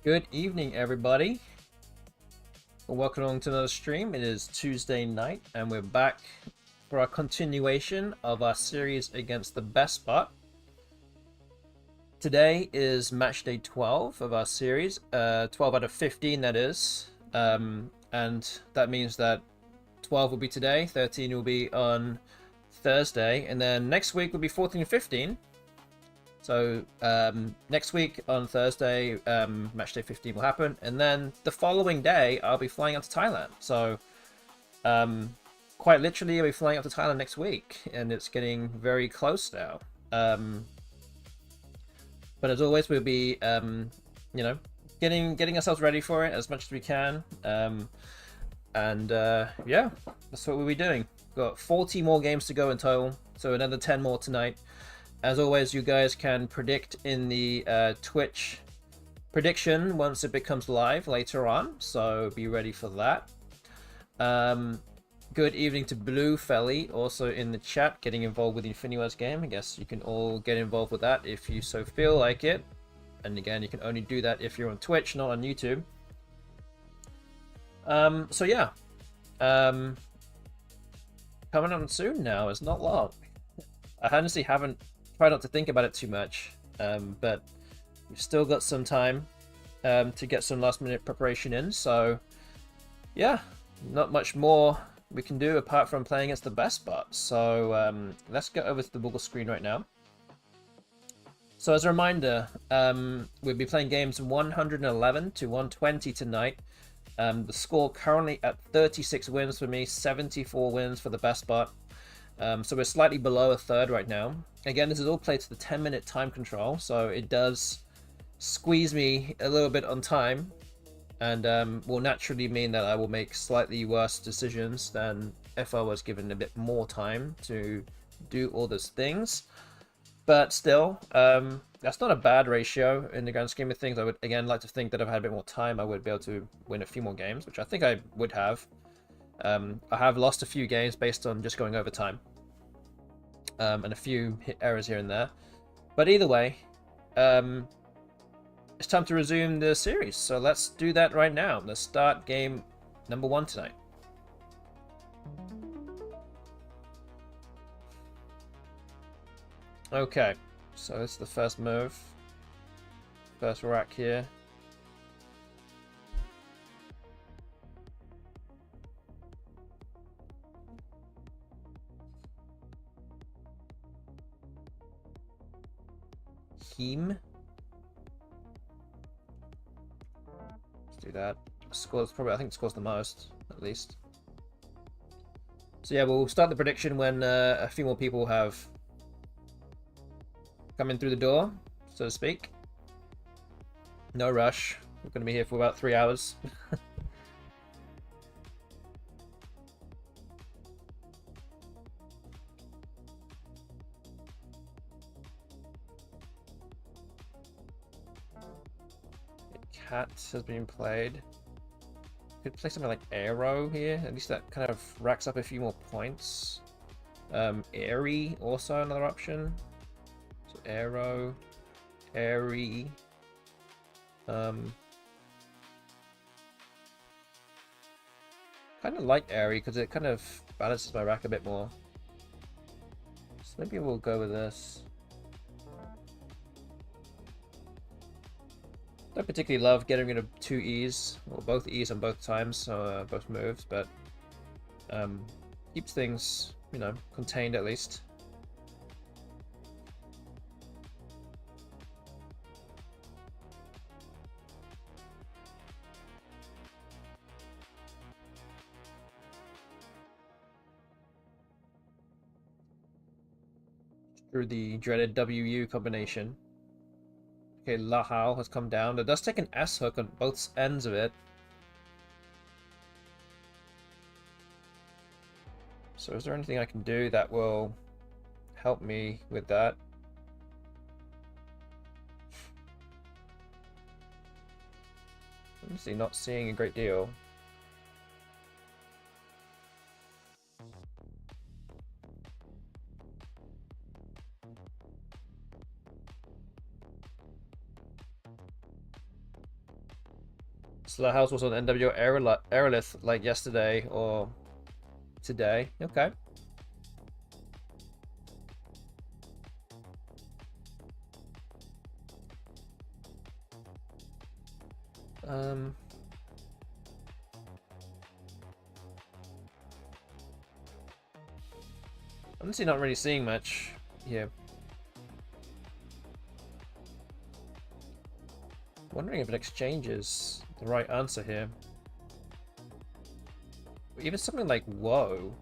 Good evening, everybody. Welcome along to another stream. It is Tuesday night, and we're back for our continuation of our series against the BestBot. Today is match day 12 of our series, 12 out of 15 that is, and that means that 12 will be today, 13 will be on Thursday, and then next week will be 14 and 15. So next week on Thursday, match day 15 will happen, and then the following day I'll be flying out to Thailand. So quite literally, I'll be flying out to Thailand next week, and it's getting very close now. But as always, we'll be getting ourselves ready for it as much as we can. Yeah, that's what we'll be doing. Got 40 more games to go in total, so another 10 more tonight. As always, you guys can predict in the Twitch prediction once it becomes live later on, so be ready for that. Good evening to Blue Felly, also in the chat, getting involved with the Infiniwars game. I guess you can all get involved with that if you so feel like it. And again, you can only do that if you're on Twitch, not on YouTube. So yeah. Coming on soon now, it's not long. I honestly haven't tried not to think about it too much, but we've still got some time to get some last minute preparation in, so yeah, not much more we can do apart from playing against the BestBot. So let's get over to the Google screen right now. So as a reminder, we'll be playing games 111 to 120 tonight. The score currently at 36 wins for me, 74 wins for the BestBot. So we're slightly below a third right now. Again, this is all played to the 10-minute time control, so it does squeeze me a little bit on time, and will naturally mean that I will make slightly worse decisions than if I was given a bit more time to do all those things. But still, that's not a bad ratio in the grand scheme of things. I would, again, like to think that if I had a bit more time, I would be able to win a few more games, which I think I would have. I have lost a few games based on just going over time. And a few hit errors here and there. But either way, it's time to resume the series. So let's do that right now. Let's start game number 1 tonight. Okay, so this is the first move. First rack here. Let's do that. Scores probably, I think scores the most, at least. So yeah, we'll start the prediction when a few more people have come in through the door, so to speak. No rush. We're going to be here for about 3 hours. Cat has been played. Could play something like Arrow here. At least that kind of racks up a few more points. Airy, also another option. So Arrow, Airy. Kind of like Airy because it kind of balances my rack a bit more. So maybe we'll go with this. Don't particularly love getting rid of 2 E's, or both E's on both times, so both moves, but keeps things, you know, contained at least. Through the dreaded WU combination. Okay, Lahal has come down. It does take an S hook on both ends of it. So is there anything I can do that will help me with that? Honestly, not seeing a great deal. Slaughterhouse was on NWO Aerolith like yesterday or today. Okay. Honestly, not really seeing much here. Wondering if an exchange is the right answer here. Even something like whoa.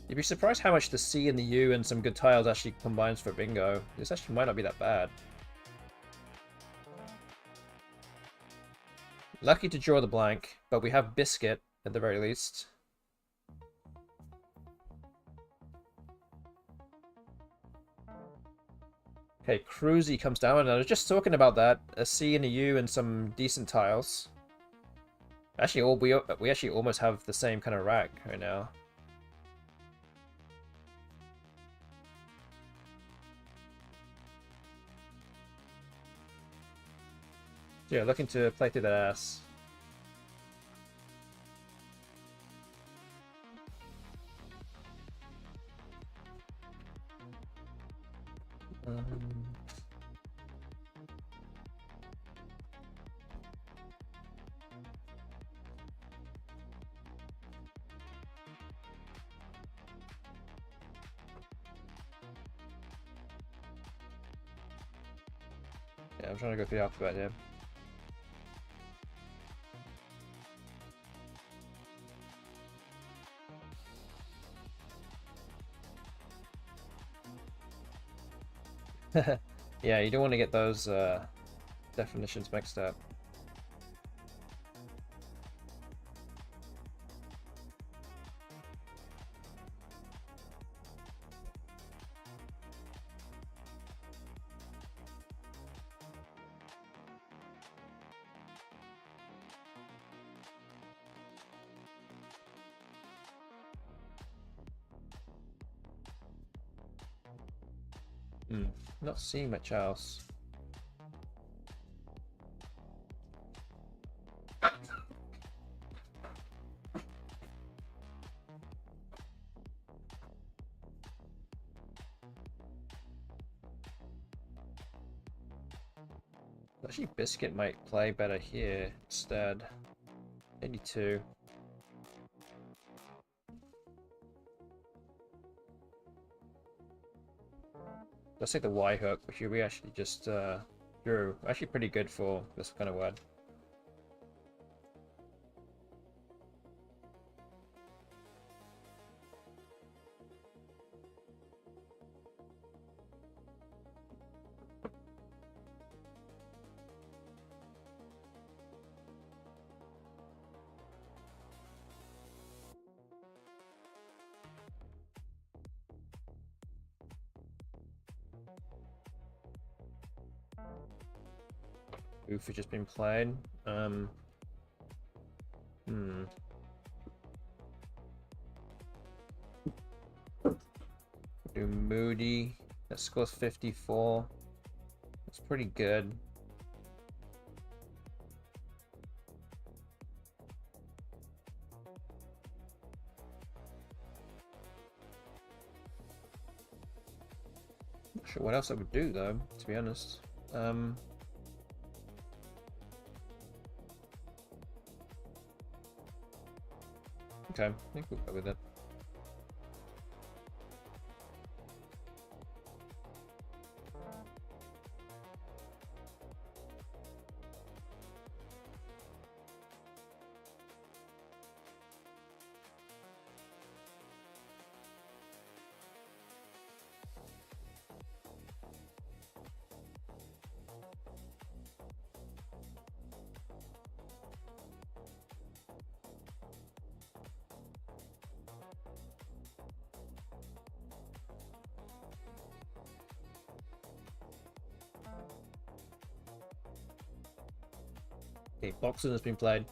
You'd be surprised how much the C and the U and some good tiles actually combines for bingo. This actually might not be that bad. Lucky to draw the blank, but we have Biscuit at the very least. Okay, Cruzy comes down, and I was just talking about that. A C and a U and some decent tiles. Actually, we actually almost have the same kind of rack right now. So yeah, looking to play through that ass. Yeah, I'm trying to go through the alphabet here. Yeah, you don't want to get those definitions mixed up. Not seeing much else. Actually, Biscuit might play better here instead. 82. Let's take the Y hook, which we actually just drew. Actually pretty good for this kind of word. Oof has just been played. Do Moody. That scores 54. That's pretty good. Not sure what else I would do though, to be honest. Okay, I think we'll go with it. Okay, Boxing has been played.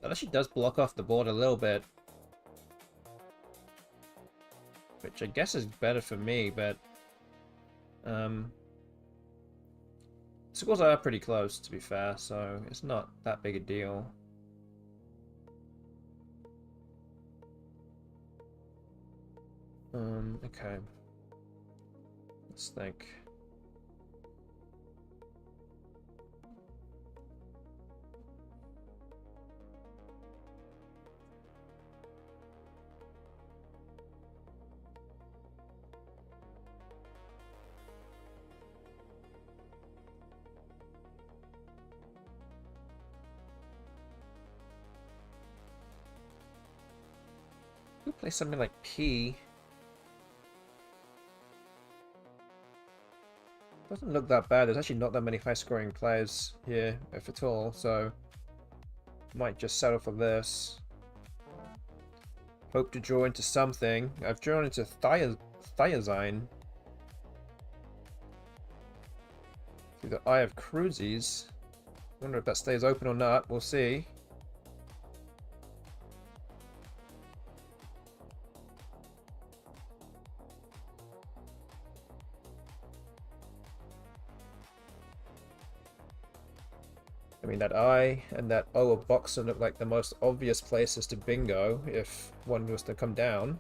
That actually does block off the board a little bit. Which I guess is better for me, but Scores are pretty close, to be fair, so it's not that big a deal. Okay. Let's think. Who plays something like P? Doesn't look that bad. There's actually not that many high-scoring players here, if at all, so might just settle for this. Hope to draw into something. I've drawn into thiazine through the Eye of Cruises. Wonder if that stays open or not. We'll see. I mean, that I and that O of Boxer look like the most obvious places to bingo if one was to come down.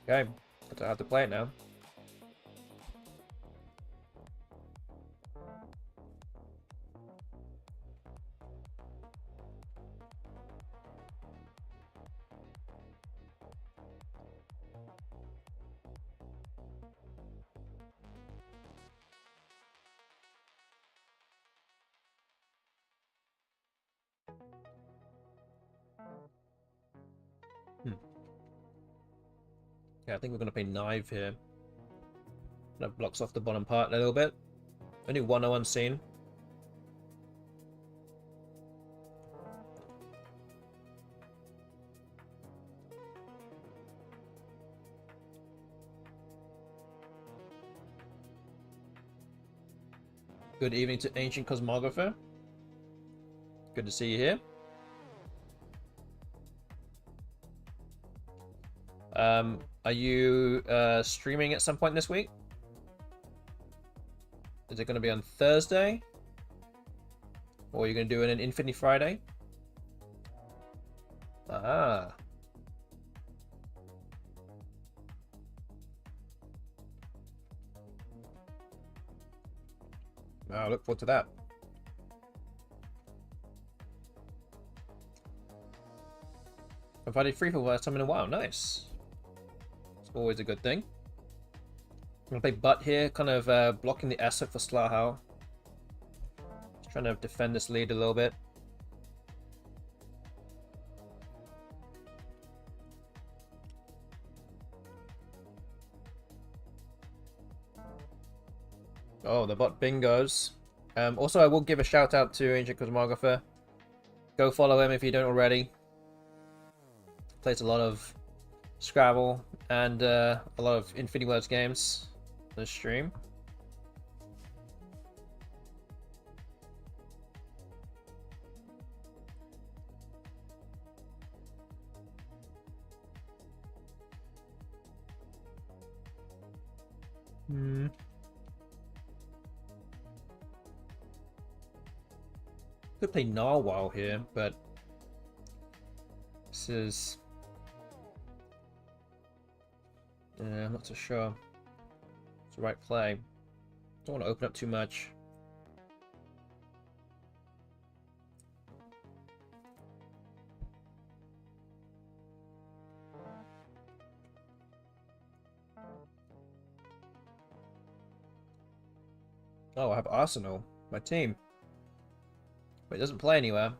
Okay, I have to play it now. Yeah, I think we're going to play Knive here. That blocks off the bottom part a little bit. Only 1-0 unseen. Good evening to Ancient Cosmographer. Good to see you here. Are you streaming at some point this week? Is it going to be on Thursday? Or are you going to do it on Infinity Friday? Ah. I look forward to that. I've had it free for the first time in a while. Nice. It's always a good thing. I'm going to play Butt here, kind of blocking the asset for Slahau. Just trying to defend this lead a little bit. Oh, the bot bingos. Also, I will give a shout out to Ancient Cosmographer. Go follow him if you don't already. Plays a lot of Scrabble and a lot of Infinity Words games on the stream. Could play Narwhal here, but this is... I'm not so sure it's the right play. Don't want to open up too much. Oh, I have Arsenal, my team. But it doesn't play anywhere.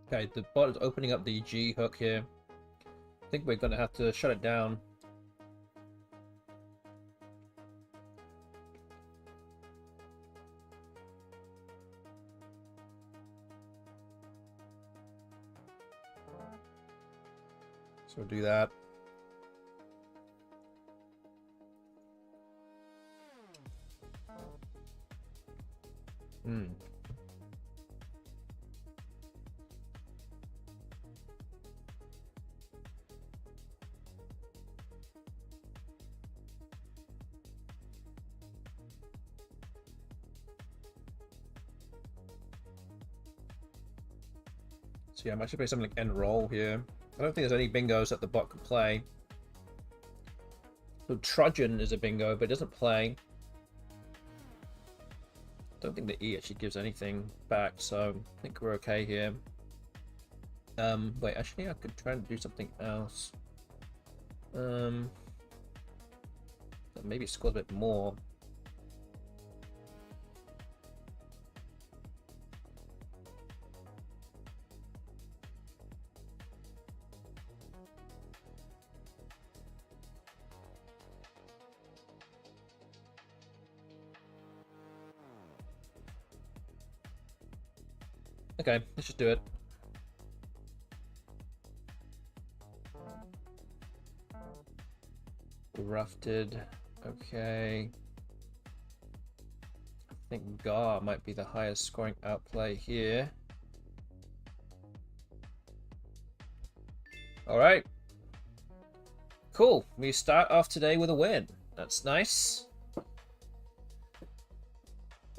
Okay, the bot is opening up the G hook here. I think we're going to have to shut it down. we'll do that. So yeah, I might play something like end roll here. I don't think there's any bingos that the bot can play. So Trojan is a bingo, but it doesn't play. I don't think the E actually gives anything back, so I think we're okay here. Wait, actually I could try and do something else. Maybe score a bit more. Okay, let's just do it. Rufted. Okay. I think Gar might be the highest scoring outplay here. Alright. Cool. We start off today with a win. That's nice.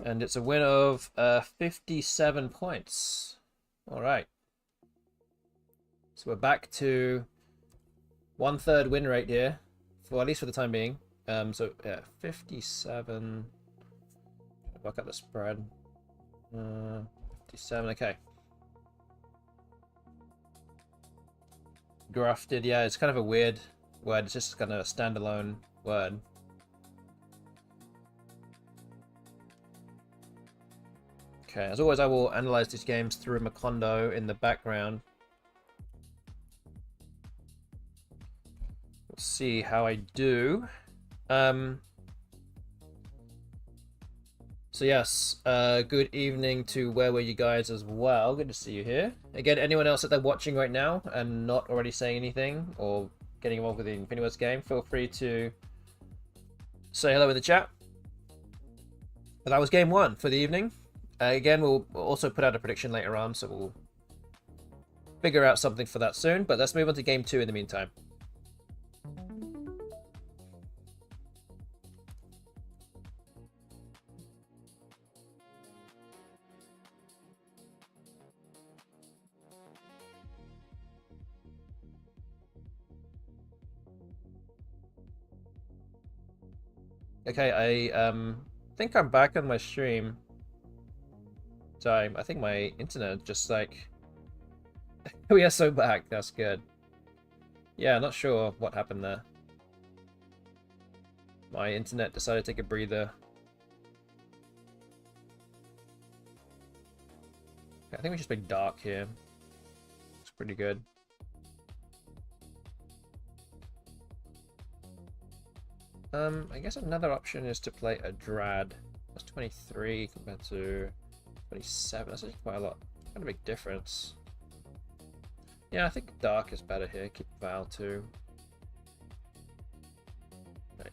And it's a win of 57 points. Alright. So we're back to 1/3 win rate here. Well, at least for the time being. So yeah, 57. Work out the spread. 57. Okay. Grafted. Yeah, it's kind of a weird word. It's just kind of a standalone word. Okay. As always, I will analyze these games through Macondo in the background. See how I do. So yes, good evening to Where Were You Guys as well. Good to see you here. Again, anyone else that they're watching right now and not already saying anything or getting involved with the Infinity Wars game, feel free to say hello in the chat. But that was game 1 for the evening. Again, we'll also put out a prediction later on, so we'll figure out something for that soon. But let's move on to game 2 in the meantime. Okay, I think I'm back on my stream. So I think my internet just like... We are so back, that's good. Yeah, not sure what happened there. My internet decided to take a breather. I think we just play dark here. It's pretty good. I guess another option is to play a Drad. That's 23 compared to 27. That's actually quite a lot. Quite a big difference. Yeah, I think dark is better here. Keep Val too. Right.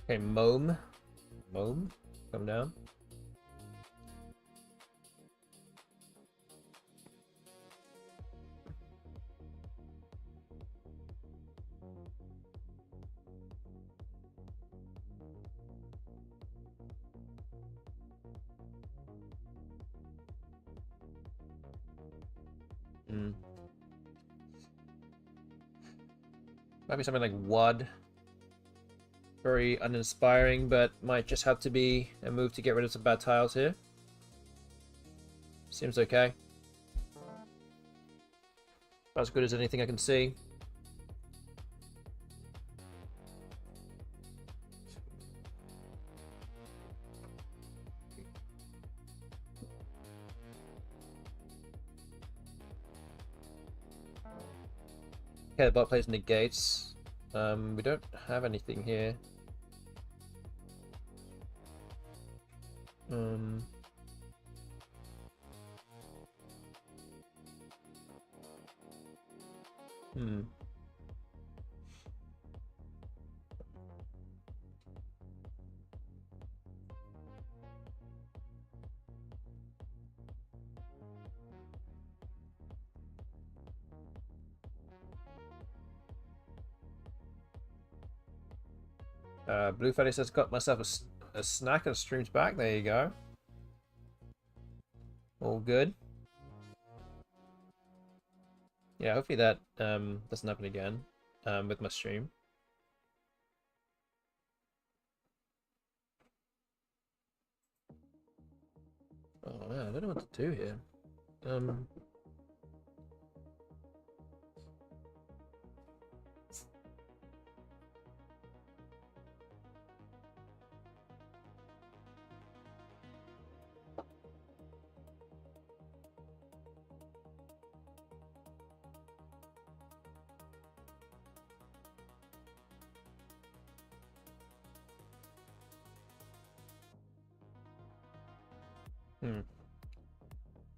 Okay, Mome, come down. Might be something like WUD. Very uninspiring, but might just have to be a move to get rid of some bad tiles here. Seems okay. As good as anything I can see. Okay, the bot plays negates. We don't have anything here. Blue Fatty says, got myself a snack and streams back. There you go. All good. Yeah, hopefully that doesn't happen again with my stream. Oh man, I don't know what to do here.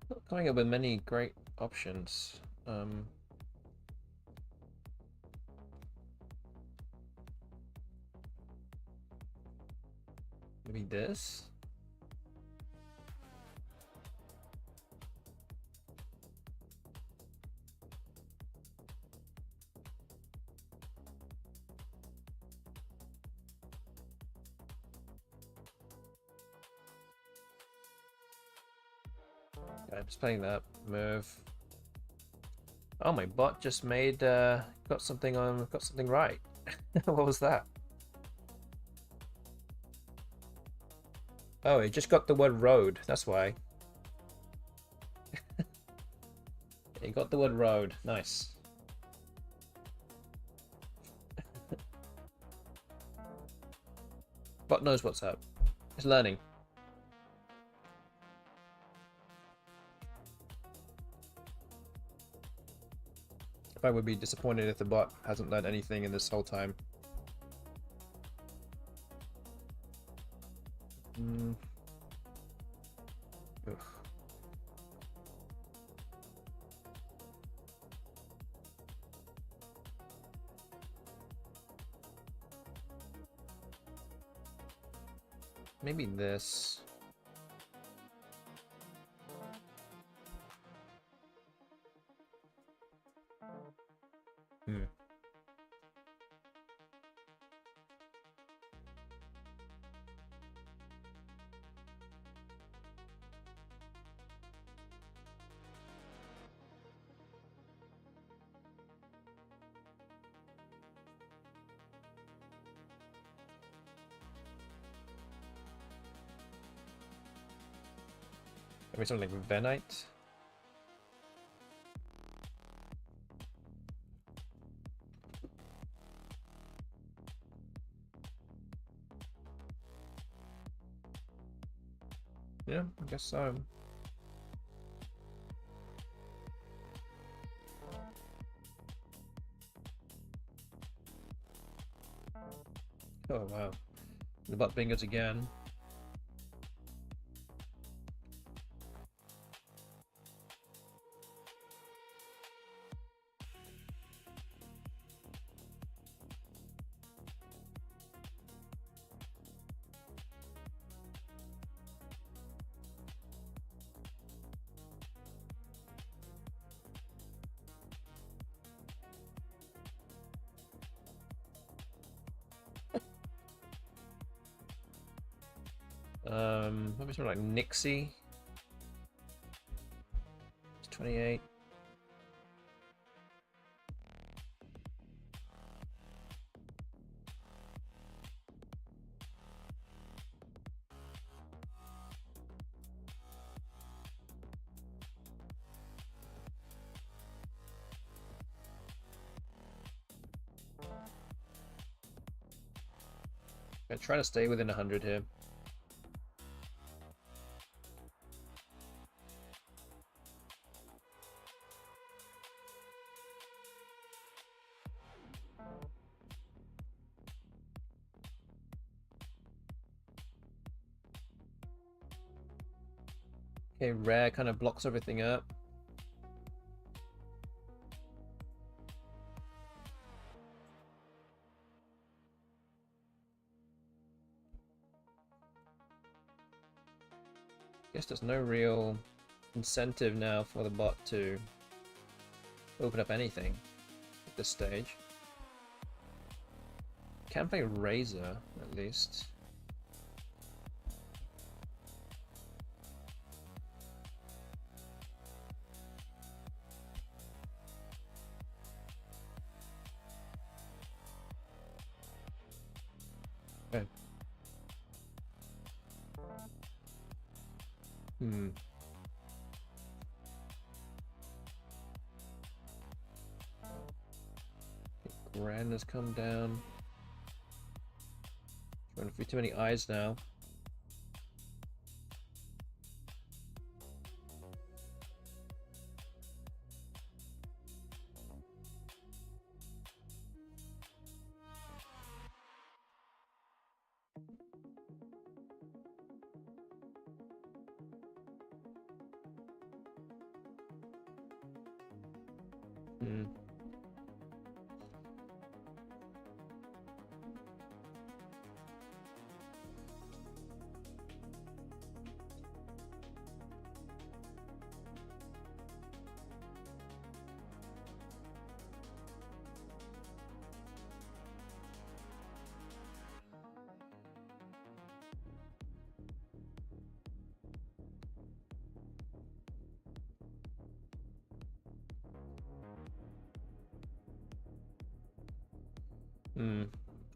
Not coming up with many great options. Maybe this? Okay, I'm just playing that move. Oh, my bot just made got something right. What was that? Oh, it just got the word road. That's why. It got the word road. Nice. Bot knows what's up. It's learning. I would be disappointed if the bot hasn't learned anything in this whole time. Ugh. Maybe this. Maybe something like Venite. Yeah, I guess so. Oh wow. The bot bingos again. Maybe something like Nixie. It's 28. I'm trying to stay within 100 here. Okay, rare kind of blocks everything up. Guess there's no real incentive now for the bot to open up anything at this stage. Can play Razor at least. Okay. Grand has come down. Trying to feed too many eyes now.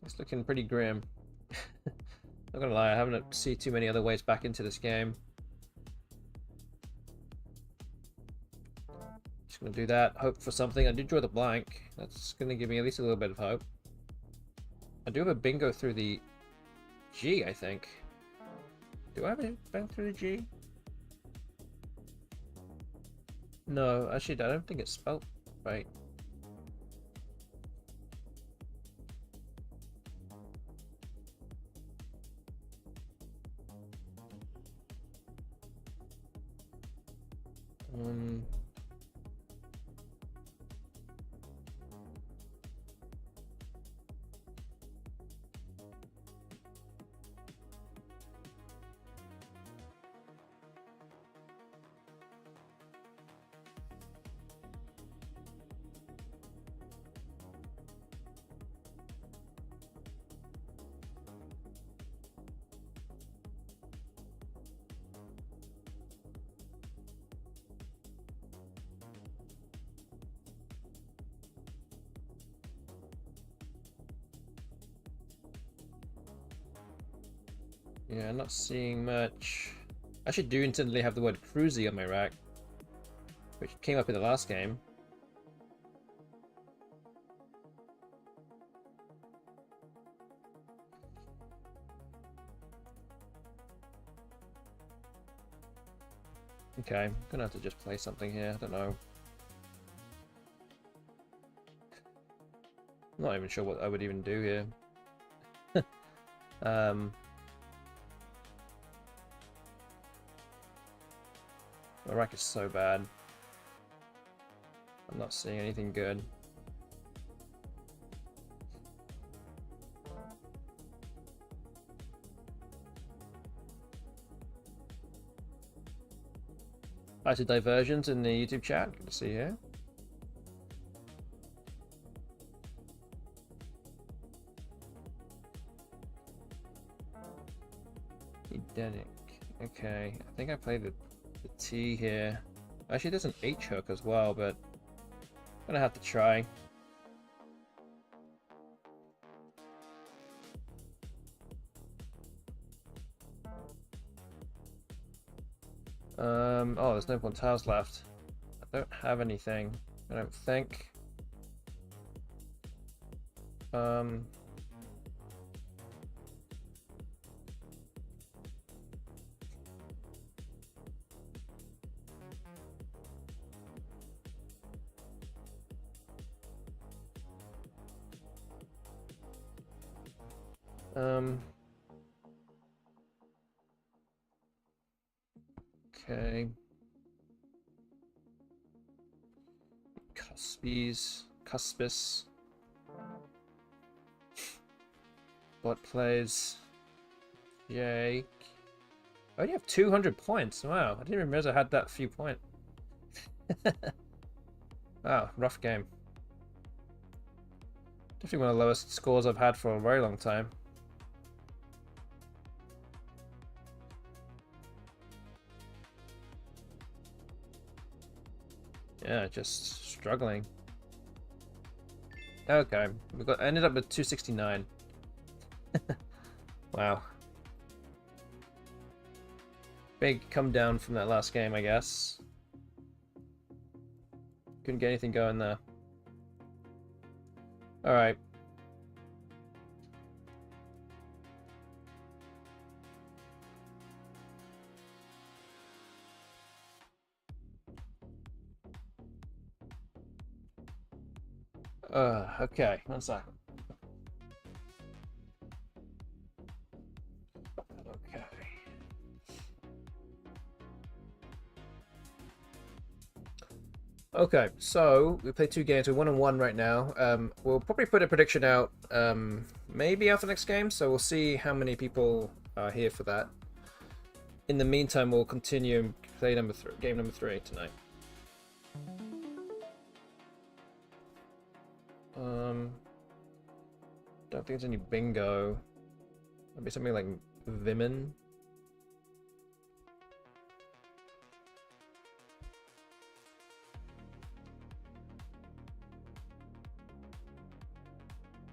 It's looking pretty grim. Not gonna lie, I haven't seen too many other ways back into this game. Just gonna do that, hope for something. I did draw the blank. That's gonna give me at least a little bit of hope. I do have a bingo through the G, I think. Do I have a bingo through the G? No, actually I don't think it's spelled right. Yeah, I'm not seeing much. I should do intently have the word cruisy on my rack, which came up in the last game. Okay, I'm gonna have to just play something here, I don't know. I'm not even sure what I would even do here. My rack is so bad. I'm not seeing anything good. Hi to Diversions in the YouTube chat. Good to see you here. Edenic. Okay, I think I played the T here. Actually, there's an H hook as well, but I'm gonna have to try. Oh, there's no more tiles left. I don't have anything, I don't think. Okay. Cuspis. Bot plays. Jake. I only have 200 points. Wow, I didn't even realize I had that few points. Wow, rough game. Definitely one of the lowest scores I've had for a very long time. Yeah, just struggling. Okay, I ended up with 269. Wow. Big come down from that last game, I guess. Couldn't get anything going there. Alright. Okay, 1 second. Okay. Okay, so we played 2 games. We're 1-1 right now. We'll probably put a prediction out maybe after the next game, so we'll see how many people are here for that. In the meantime, we'll continue and play game number 3 tonight. Don't think there's any bingo. Maybe something like Vimin.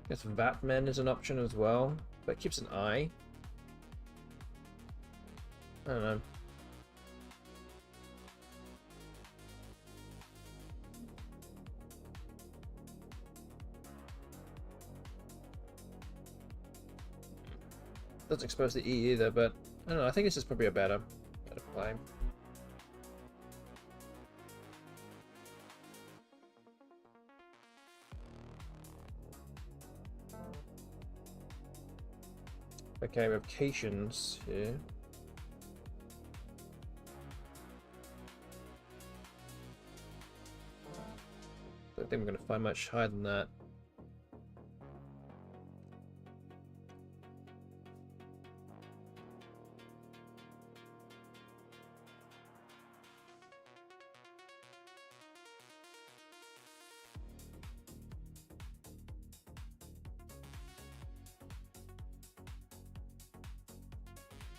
I guess Vatmen is an option as well, but it keeps an eye. I don't know. Doesn't expose the E either, but I don't know. I think this is probably a better play. Okay, we have Cations here. Don't think we're going to find much higher than that.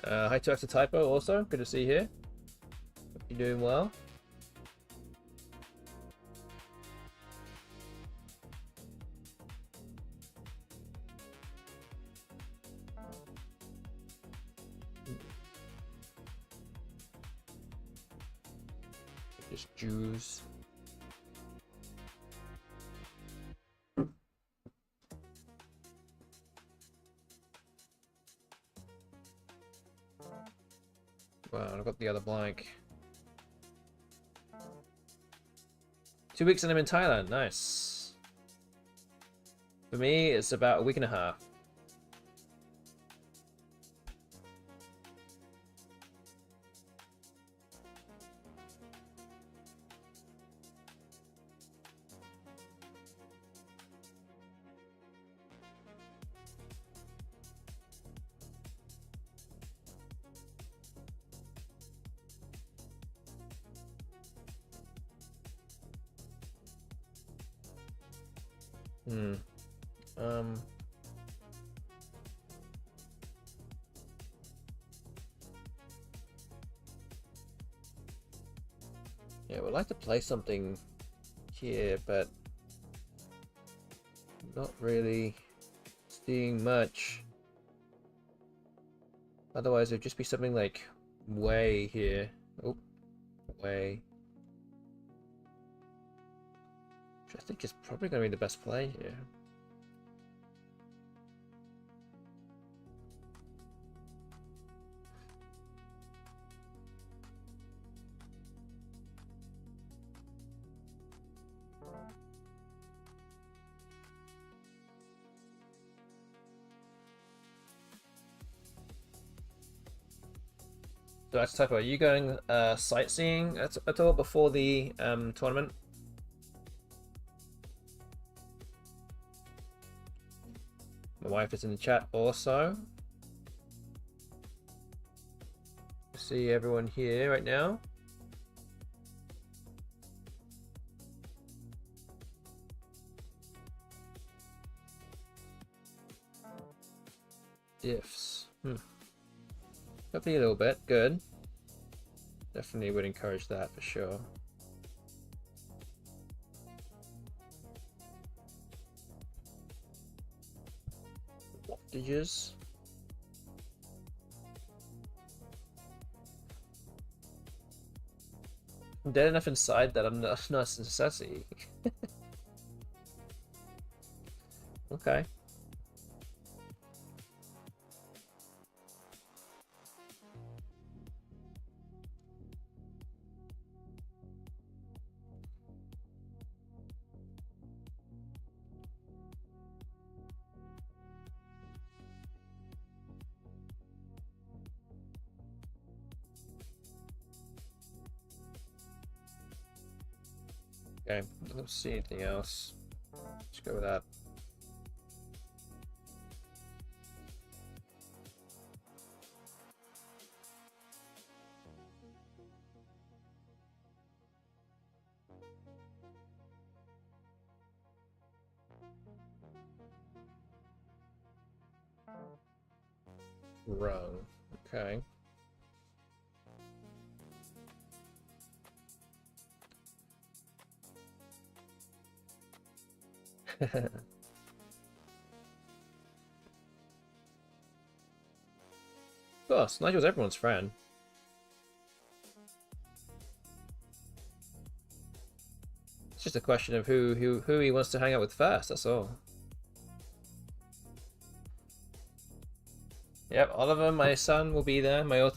Hi to After Typo also, good to see you here. Hope you're doing well. Just Jews. Wow, I've got the other blank. 2 weeks and I'm in Thailand. Nice. For me, it's about a week and a half. Yeah, we'd like to play something here, but not really seeing much. Otherwise, it'd just be something like way here. Oh, way. Which I think is probably going to be the best play here. So that's typo. Are you going sightseeing at all before the tournament? My wife is in the chat also. See everyone here right now. Diffs. Hopefully a little bit. Good. Definitely would encourage that for sure. Waftages. I'm dead enough inside that I'm not a necessity. Okay. Okay, let's see anything else. Let's go with that. Rung. Okay. Of course, Nigel's everyone's friend. It's just a question of who he wants to hang out with first, that's all. Yep, Oliver, my son, will be there. My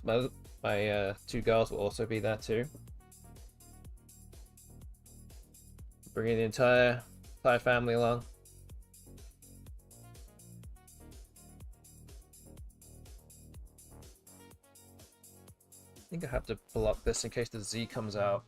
two girls will also be there too. Bringing the entire family along. I think I have to pull up this in case the Z comes out.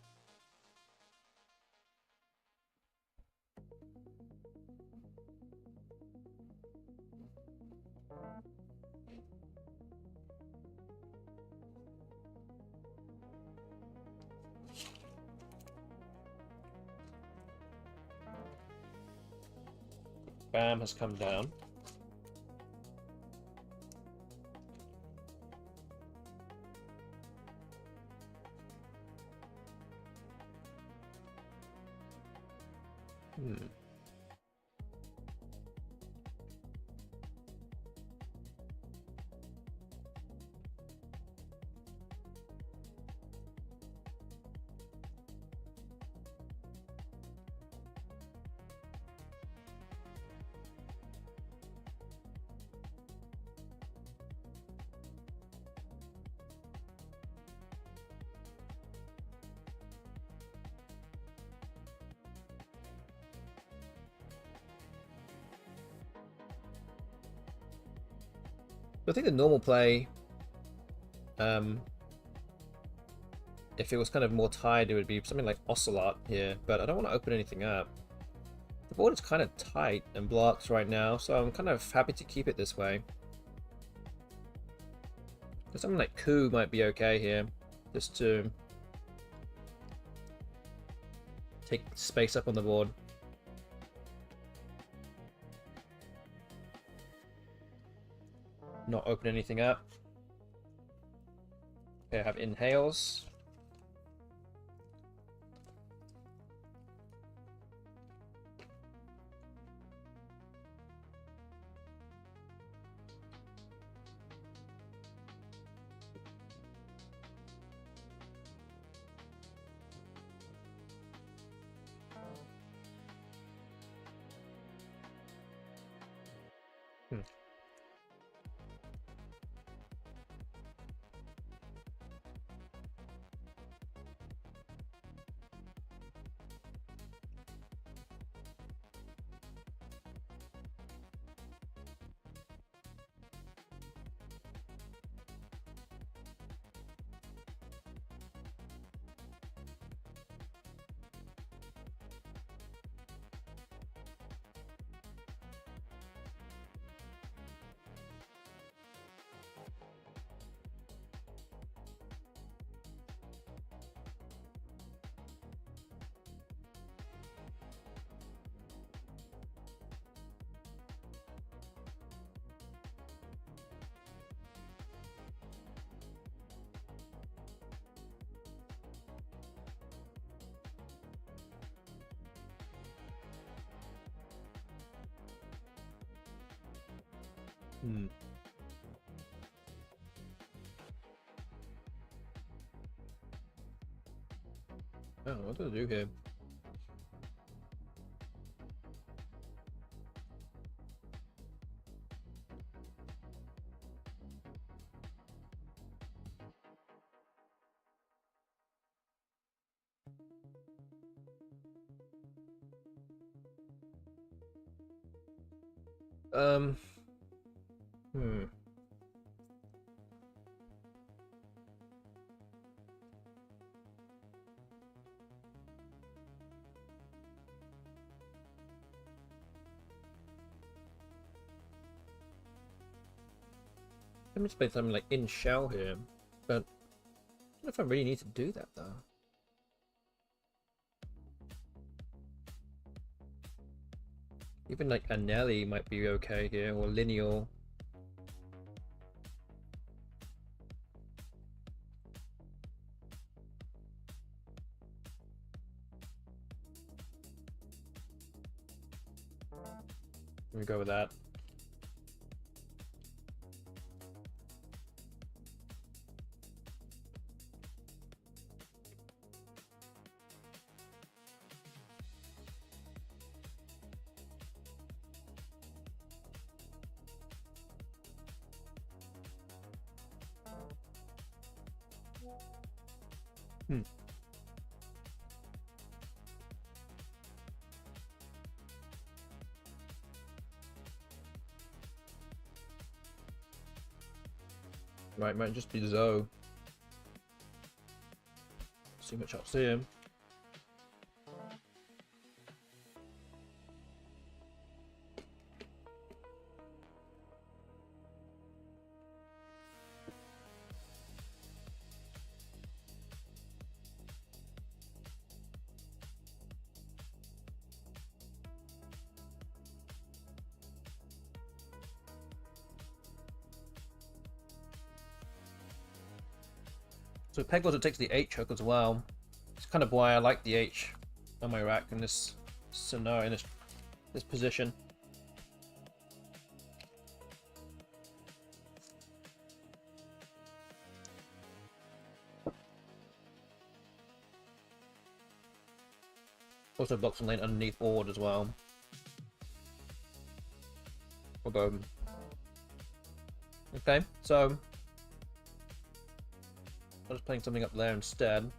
Bam has come down. I think the normal play, if it was kind of more tied, it would be something like Ocelot here, but I don't want to open anything up. The board is kind of tight and blocked right now, so I'm kind of happy to keep it this way. Something like Coup might be okay here, just to take space up on the board. Not open anything up. Okay, I have inhales. Hmm. Oh, what do I do here? Um. Hmm. Let me just play something like in shell here, but I don't know if I really need to do that though. Even like Anelli might be okay here, or lineal. Let me go with that. Hmm. Might just be Zoe. See much else here. So Peg also takes the H hook as well. It's kind of why I like the H on my rack in this scenario, in this position. Also blocks some lane underneath forward as well. Although, okay, so I'm just playing something up there instead.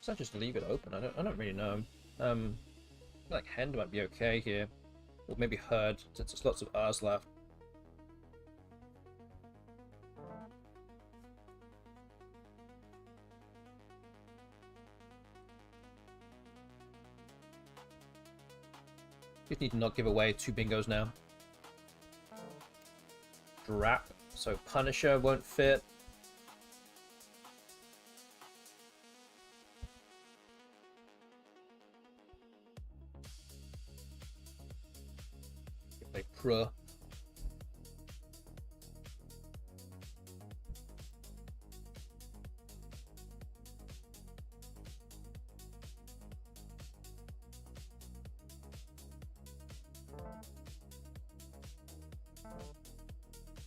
So I just leave it open. I don't really know. I feel like Hand might be okay here, or maybe Herd, since there's lots of R's left. Just need to not give away 2 bingos now. Drap, so Punisher won't fit. Play Pro.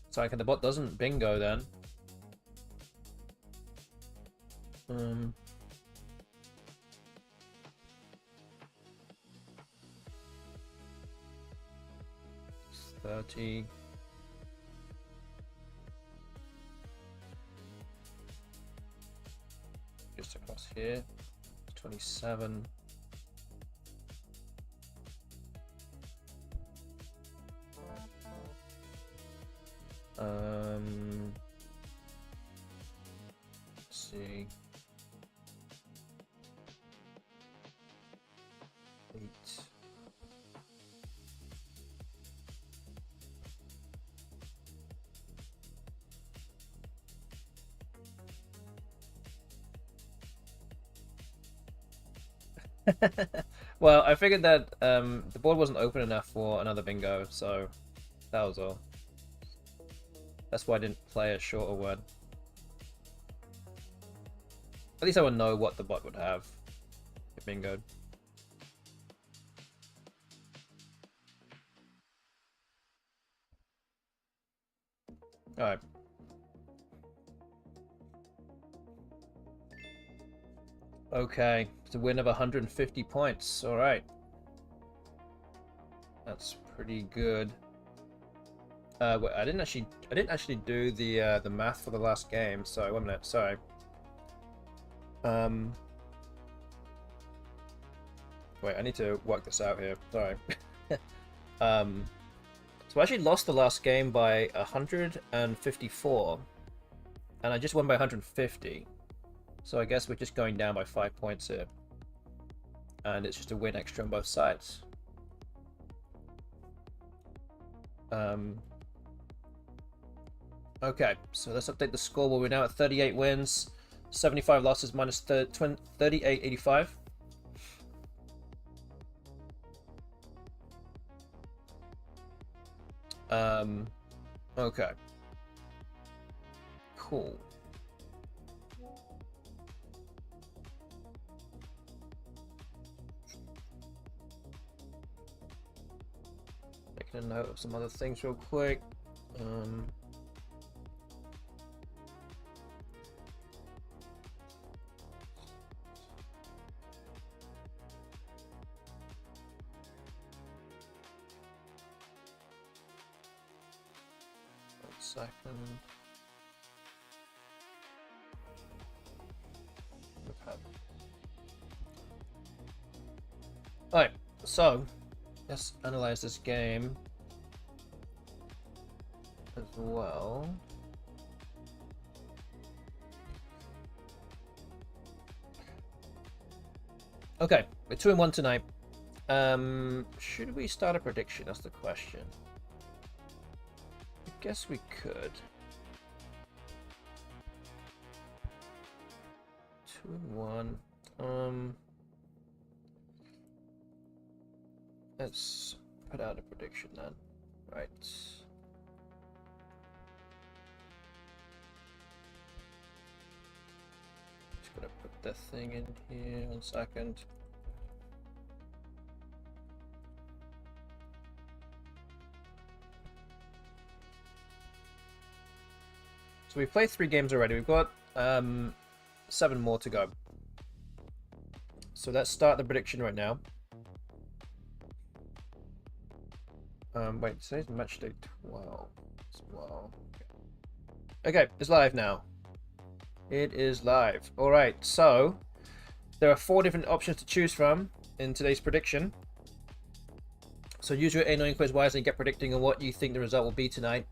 So okay, the bot doesn't bingo then. 30. Just across here. 27. Let's see. 8. Well, I figured that the board wasn't open enough for another bingo, so that was all. That's why I didn't play a shorter one. At least I would know what the bot would have if bingoed. Alright. Okay, it's a win of 150 points. Alright. That's pretty good. Wait, I didn't actually do the math for the last game, so 1 minute, sorry. Wait, I need to work this out here. Sorry. So I actually lost the last game by 154, and I just won by 150. So I guess we're just going down by 5 points here, and it's just a win extra on both sides. Okay, so let's update the score. Well, we're now at 38 wins, 75 losses, minus 38.85. Okay. Cool. Making a note of some other things real quick. 1 second. Okay. Alright, so let's analyze this game as well. Okay, we're 2-1 tonight. Should we start a prediction? That's the question. I guess we could. 2-1. Let's put out a prediction then. Right. Just gonna put the thing in here 1 second. So we've played 3 games already. We've got 7 more to go. So let's start the prediction right now. Wait, today's match day 12 as well. Okay, it's live now. It is live. Alright, so there are 4 different options to choose from in today's prediction. So use your annoying quiz wisely and get predicting on what you think the result will be tonight.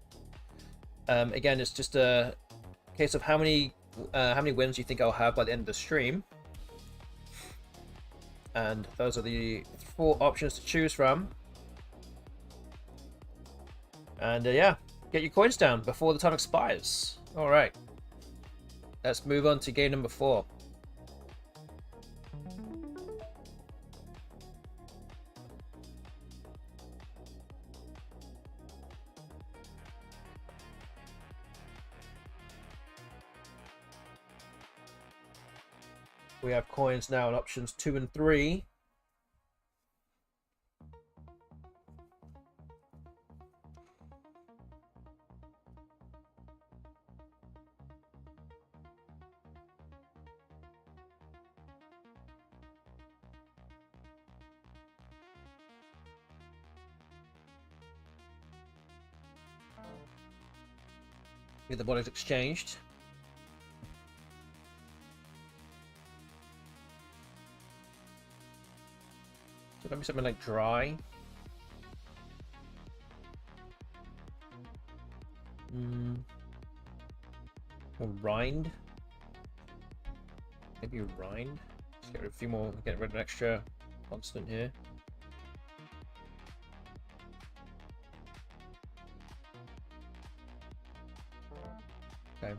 Again, it's just a case of how many wins you think I'll have by the end of the stream. And those are the 4 options to choose from. And yeah, get your coins down before the time expires. Alright. Let's move on to game number 4. We have coins now in options 2 and 3. Get the bodies exchanged. So maybe something like dry. Or rind. Maybe rind. Let's get rid of a few more. Get rid of an extra constant here. Okay.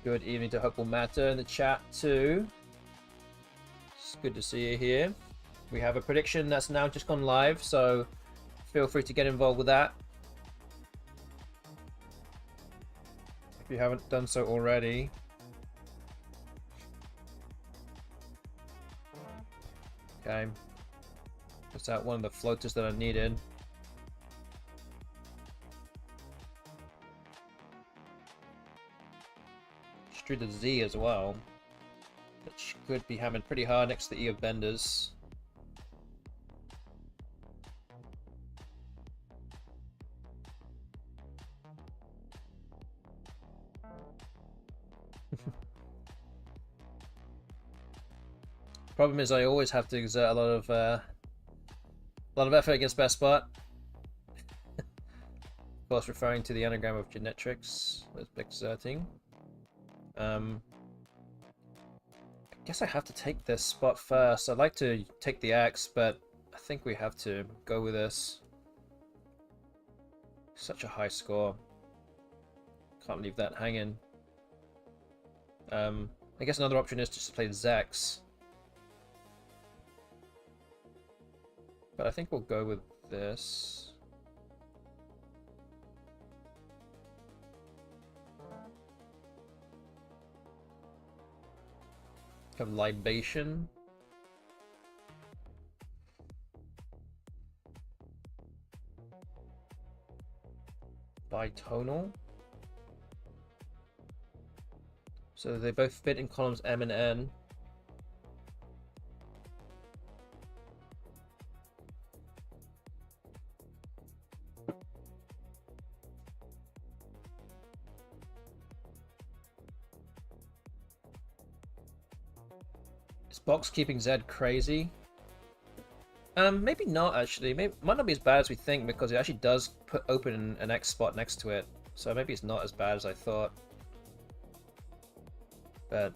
Good evening to Hopeful Matter in the chat too. It's good to see you here. We have a prediction that's now just gone live, so feel free to get involved with that if you haven't done so already. Okay. That's out one of the floaters that I needed. Drew the Z as well, which could be hammering pretty hard next to the E of Benders. Problem is, I always have to exert a lot of effort against BestBot. Of course, referring to the anagram of Genetrix as exerting. I guess I have to take this spot first. I'd like to take the axe, but I think we have to go with this. Such a high score. Can't leave that hanging. I guess another option is just to play Zex. But I think we'll go with this. Have Libation. Bitonal. So they both fit in columns M and N. Is box keeping Z crazy? Maybe not actually. Maybe might not be as bad as we think because it actually does open an X spot next to it. So maybe it's not as bad as I thought. But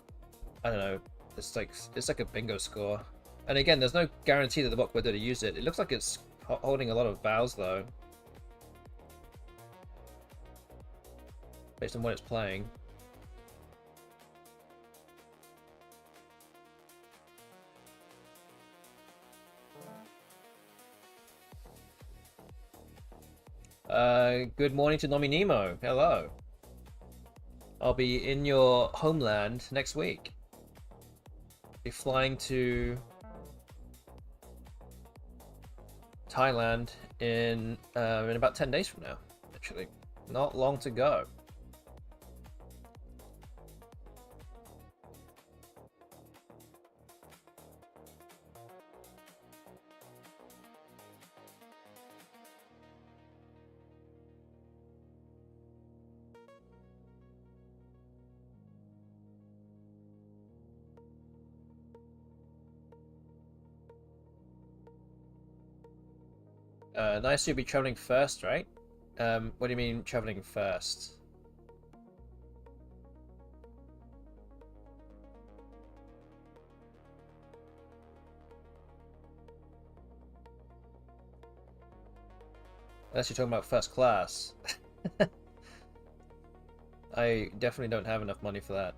I don't know. It's like a bingo score. And again, there's no guarantee that the bot will be able to use it. It looks like it's holding a lot of bows though, based on what it's playing. Good morning to Nomi Nemo. Hello. I'll be in your homeland next week. Be flying to Thailand in about 10 days from now. Actually, not long to go. Nice you'll be traveling first, right? What do you mean traveling first? Unless you're talking about first class. I definitely don't have enough money for that.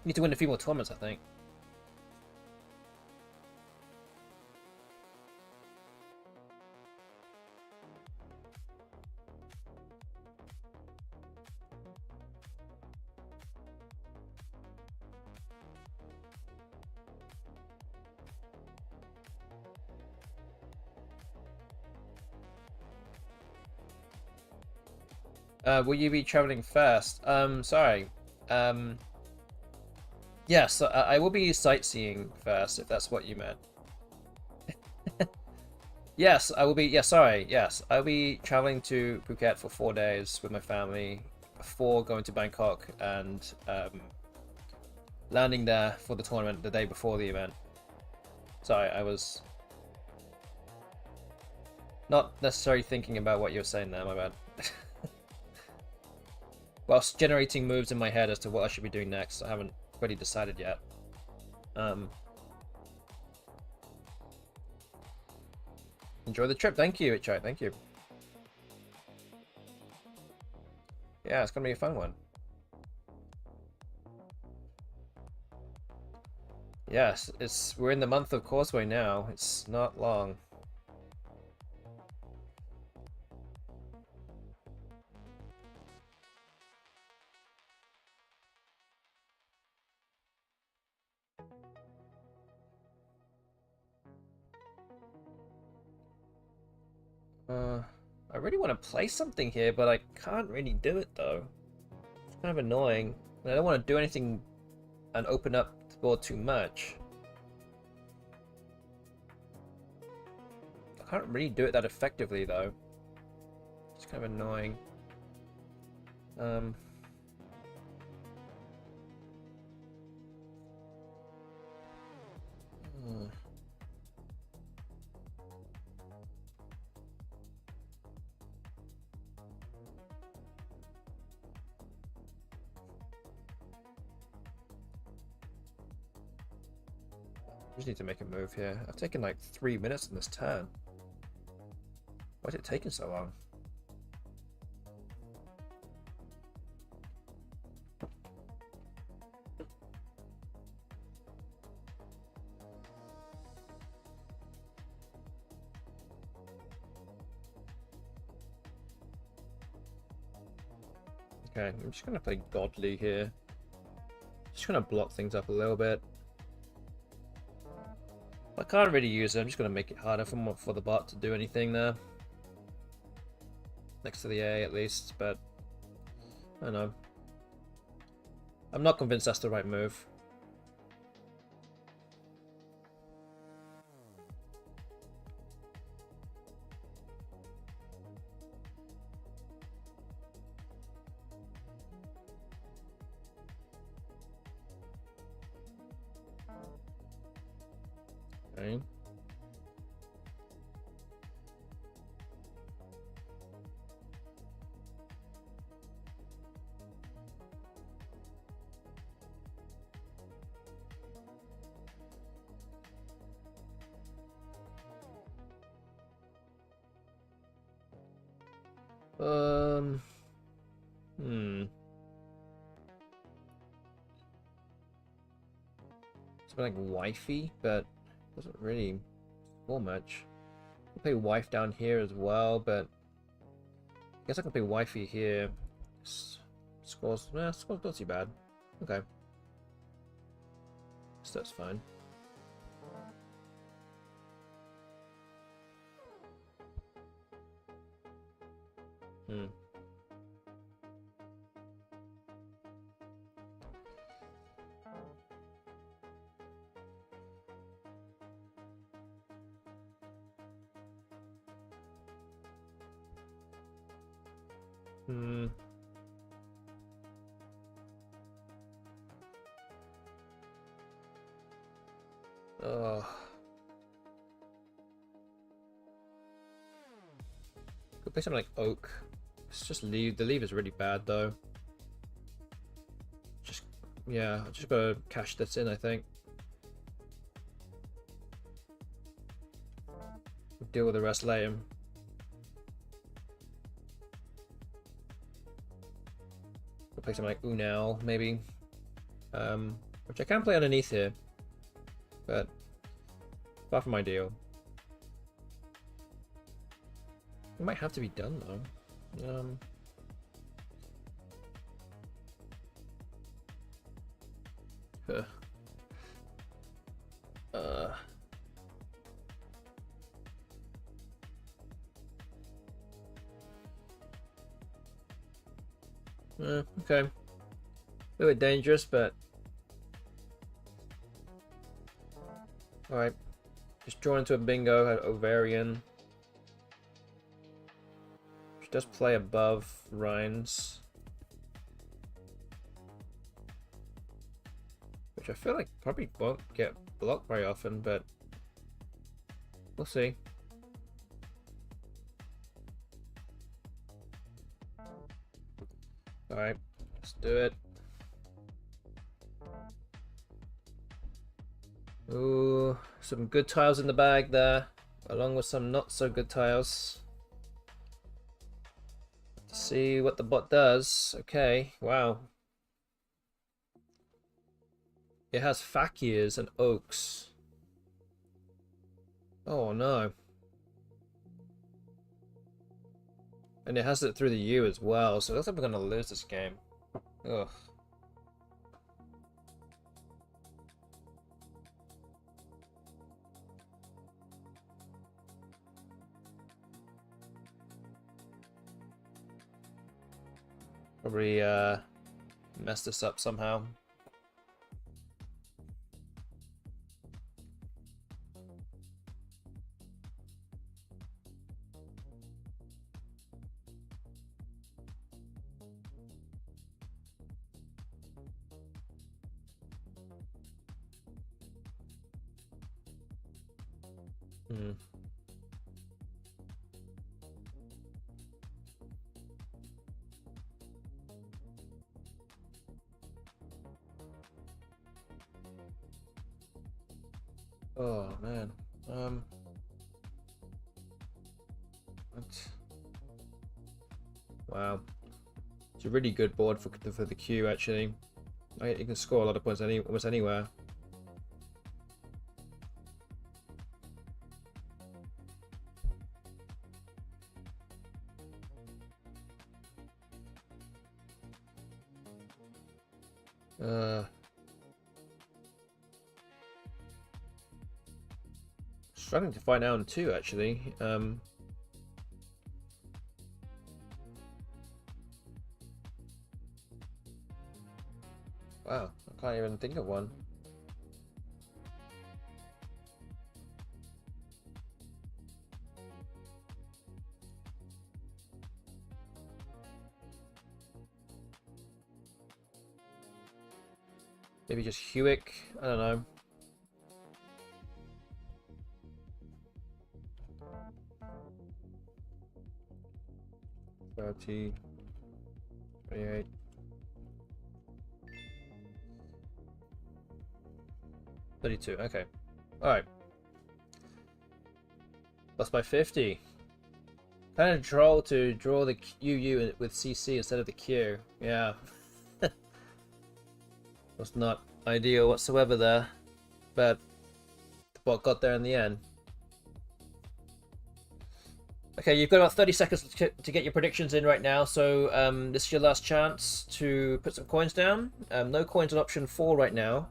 Need to win a few more tournaments, I think. Will you be traveling first? Sorry. Yes, I will be sightseeing first, if that's what you meant. Yes, I will be. Yeah, sorry. Yes, I'll be traveling to Phuket for 4 days with my family before going to Bangkok and landing there for the tournament the day before the event. Sorry, I was not necessarily thinking about what you were saying there, my bad. Whilst generating moves in my head as to what I should be doing next, I haven't really decided yet. Enjoy the trip. Thank you, Ichai. Thank you. Yeah, it's gonna be a fun one. Yes, we're in the month of Causeway now. It's not long. I really want to play something here, but I can't really do it though. It's kind of annoying. And I don't want to do anything and open up the board too much. I can't really do it that effectively though. It's kind of annoying. Hmm. Just need to make a move here. I've taken like 3 minutes in this turn. Why is it taking so long? Okay, I'm just gonna play Godly here. Just gonna block things up a little bit. I can't really use it. I'm just gonna make it harder for the bot to do anything there. Next to the A at least, but I don't know. I'm not convinced that's the right move. Okay. Hmm. Something like wifey, but doesn't really score much. I can play wife down here as well, but I guess I can play wifey here. Scores not too bad. Okay. So that's fine. Hmm. Hmm. Oh. Could play something like Oak. It's just leave. The leave is really bad though. Just yeah, I just gotta cash this in, I think. Deal with the rest later. We'll play something like Unal, maybe. Which I can play underneath here. But far from ideal. It might have to be done though. Huh. Okay. A little bit dangerous, but alright. Just drawn into a bingo, had ovarian. She does play above Rhines. Which I feel like probably won't get blocked very often, but we'll see. Alright, let's do it. Ooh, some good tiles in the bag there, along with some not so good tiles. Let's see what the bot does. Okay, wow. It has fakirs and oaks. Oh no. And it has it through the U as well, so it looks like we're gonna lose this game. Ugh. Probably messed this up somehow. Hmm. Oh man. What? Wow. It's a really good board for the queue actually. You can score a lot of points almost anywhere. Struggling to find out too actually. Wow, I can't even think of one. Maybe just Hewick, I don't know. T 28. $32, okay. Alright. Lost by 50. Kind of troll to draw the UU with CC instead of the Q. Yeah. Was not ideal whatsoever there. But the bot got there in the end. Okay, you've got about 30 seconds to get your predictions in right now, so this is your last chance to put some coins down. No coins on option 4 right now,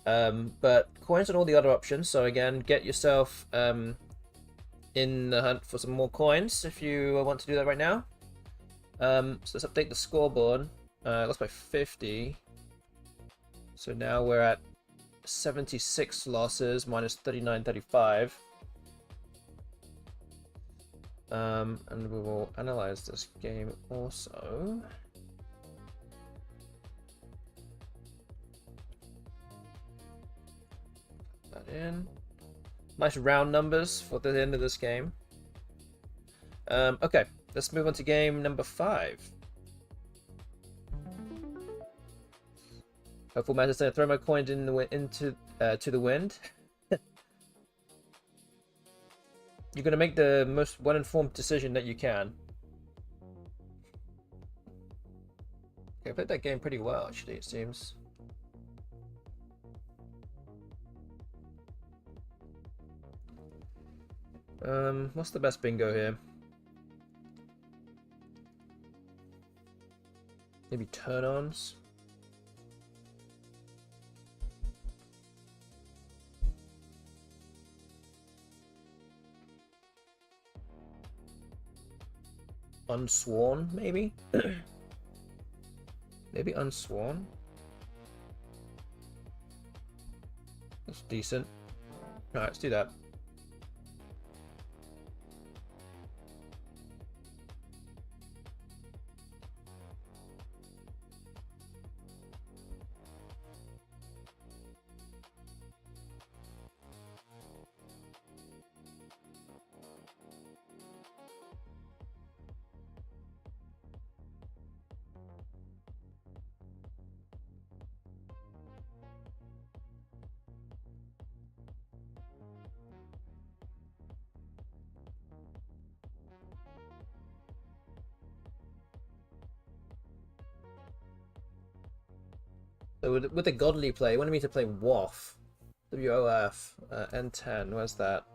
but coins on all the other options, so again, get yourself in the hunt for some more coins if you want to do that right now. So let's update the scoreboard. Lost by 50, so now we're at 76 losses minus 39.35. And we will analyze this game also. Put that in. Nice round numbers for the end of this game. Okay, let's move on to game number 5. Hopeful man is going to throw my coins into to the wind. You're going to make the most well-informed decision that you can. Okay, I played that game pretty well, actually, it seems. What's the best bingo here? Maybe turn-ons? Unsworn, maybe? Maybe Unsworn? That's decent. Alright, let's do that. So with the godly play, you wanted me to play WOF. WOF. N10, where's that?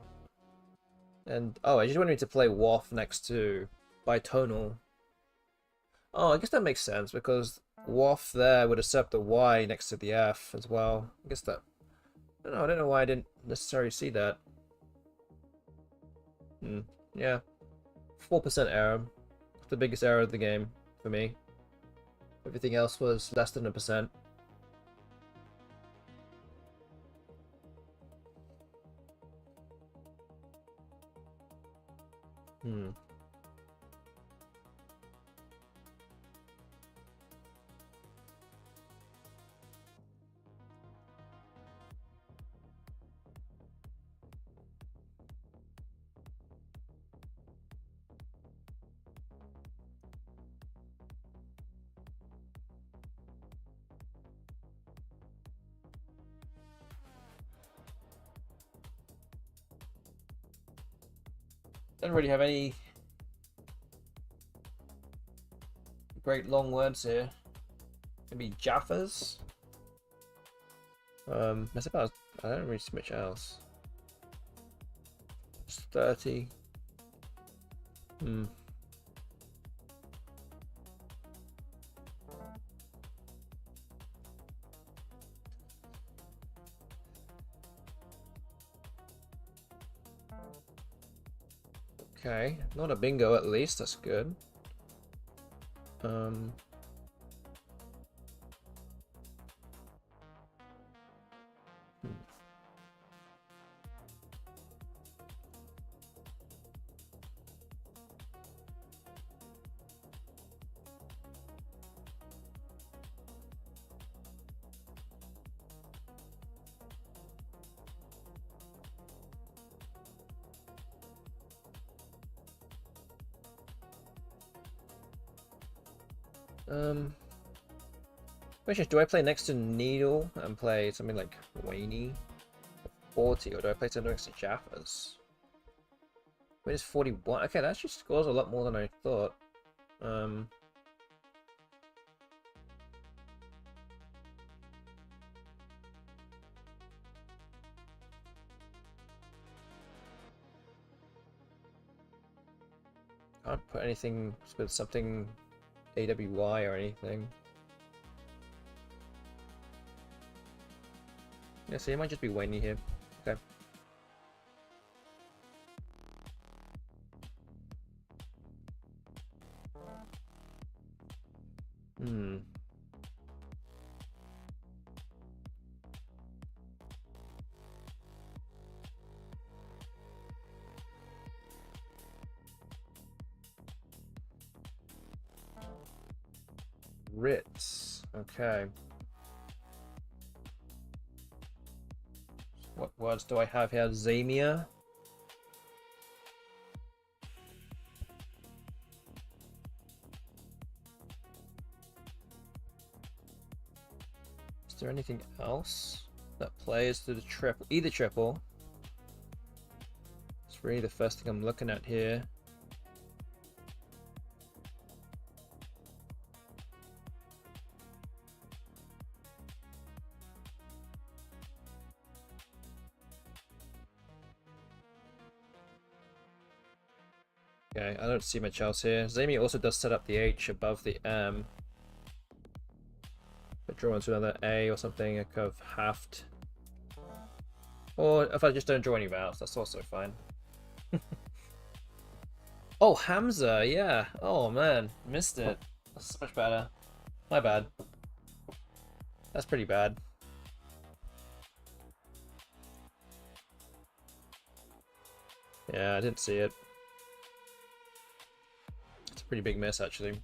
And, oh, I just wanted me to play WOF next to bitonal. Oh, I guess that makes sense, because WOF there would accept the Y next to the F as well. I guess that... I don't know why I didn't necessarily see that. Yeah. 4% error. It's the biggest error of the game for me. Everything else was less than 1%. Don't really have any great long words here. Maybe Jaffas? I suppose I don't really see much else. It's 30. Okay, not a bingo at least, that's good. Question, do I play next to Needle and play something like Waney 40, or do I play something next to Jaffas? Wait, it's 41. Okay, that actually scores a lot more than I thought. Can't put anything with something AWY or anything. Yeah, so it might just be Waney here. Okay. Ritz. Okay. What words do I have here? Zamia. Is there anything else that plays to the triple? Either triple. It's really the first thing I'm looking at here. Okay, I don't see much else here. Zamia also does set up the H above the M. But draw into another A or something, a curve haft. Or if I just don't draw any vowels, that's also fine. Oh, Hamza, yeah. Oh man, missed it. That's so much better. My bad. That's pretty bad. Yeah, I didn't see it. It's a pretty big miss, actually.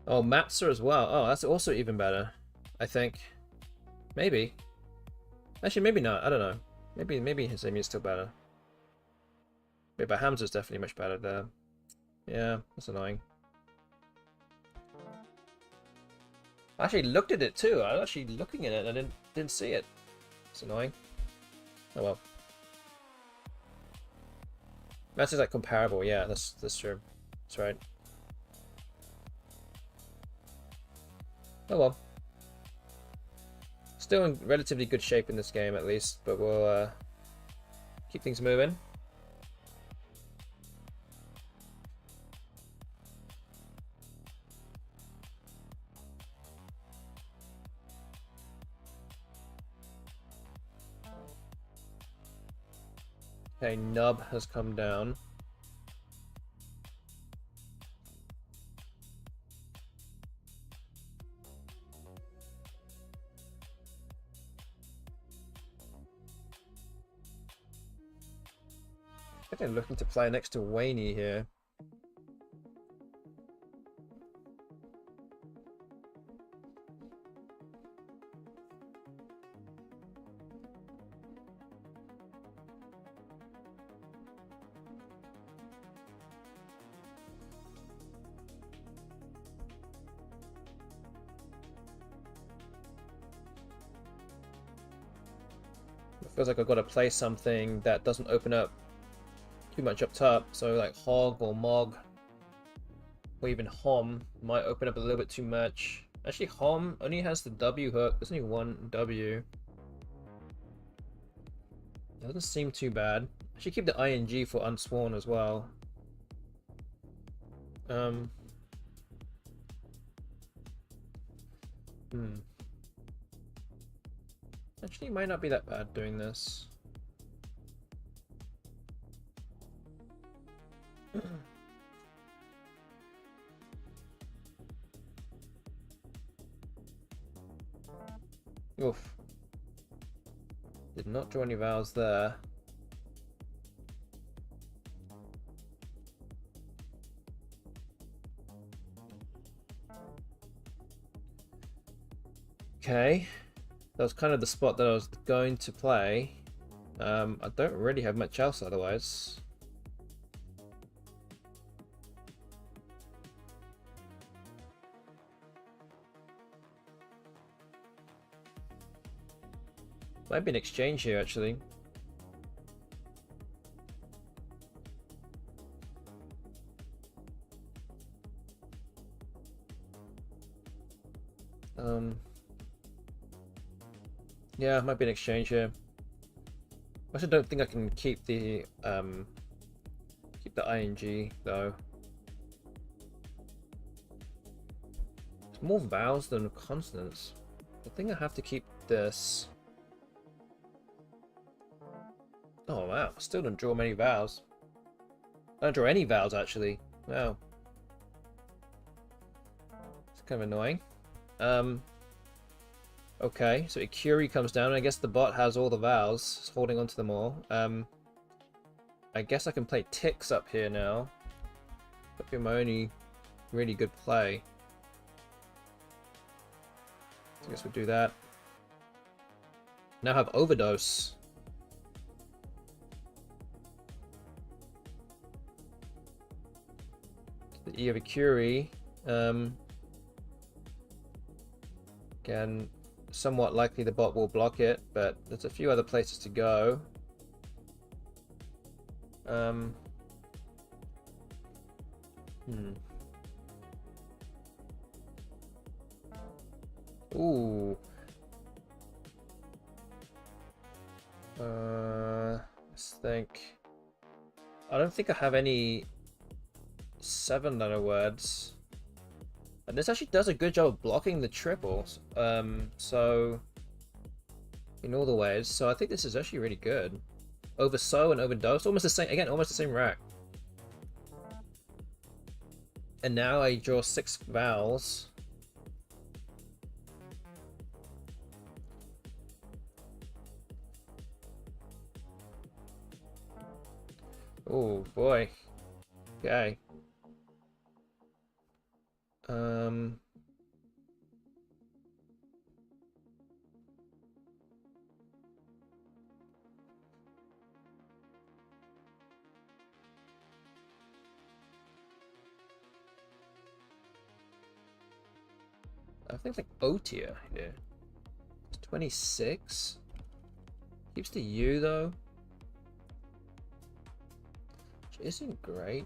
Oh, Matza as well. Oh, that's also even better, I think. Maybe. Actually, maybe not. I don't know. Maybe his aim is still better. Yeah, but Hamza's definitely much better there. Yeah, that's annoying. I actually looked at it too. I was actually looking at it and I didn't see it. It's annoying. Oh well. Matza's like comparable. Yeah, that's true. That's right. Oh well. Still in relatively good shape in this game at least, but we'll keep things moving. Okay, Nub has come down. I think they're looking to play next to Waney here. It feels like I've got to play something that doesn't open up too much up top, so like Hog or Mog or even Hom might open up a little bit too much. Actually, Hom only has the W hook. There's only one W. It doesn't seem too bad. I should keep the ING for Unsworn as well. Actually, it might not be that bad doing this. Oof. Did not draw any vowels there. Okay. That was kind of the spot that I was going to play. I don't really have much else otherwise. Might be an exchange here, actually. Yeah, might be an exchange here. I actually don't think I can keep the ING though. It's more vowels than consonants. I think I have to keep this. Oh wow, still don't draw many vowels. I don't draw any vowels actually. Wow. It's kind of annoying. Okay, so Ikuri comes down, and I guess the bot has all the vowels. It's holding onto them all. I guess I can play ticks up here now. That'd be my only really good play. I guess we'll do that. Now have overdose. The E of Ikuri. Again, somewhat likely the bot will block it, but there's a few other places to go. Ooh. Let's think. I don't think I have any 7-letter words. And this actually does a good job of blocking the triples. So in all the ways. So I think this is actually really good. Over so and overdose, almost the same again, almost the same rack. And now I draw 6 vowels. Oh boy. Okay. I think like O tier here. It's 26. Keeps the U though. Which isn't great.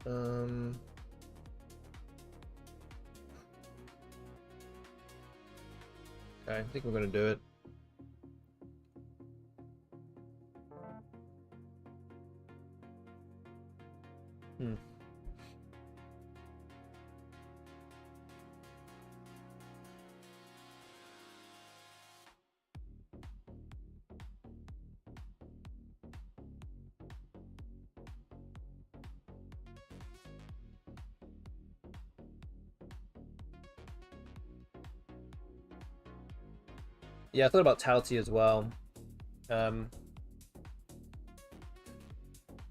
Okay, I think we're gonna do it. Yeah, I thought about Tauti as well. I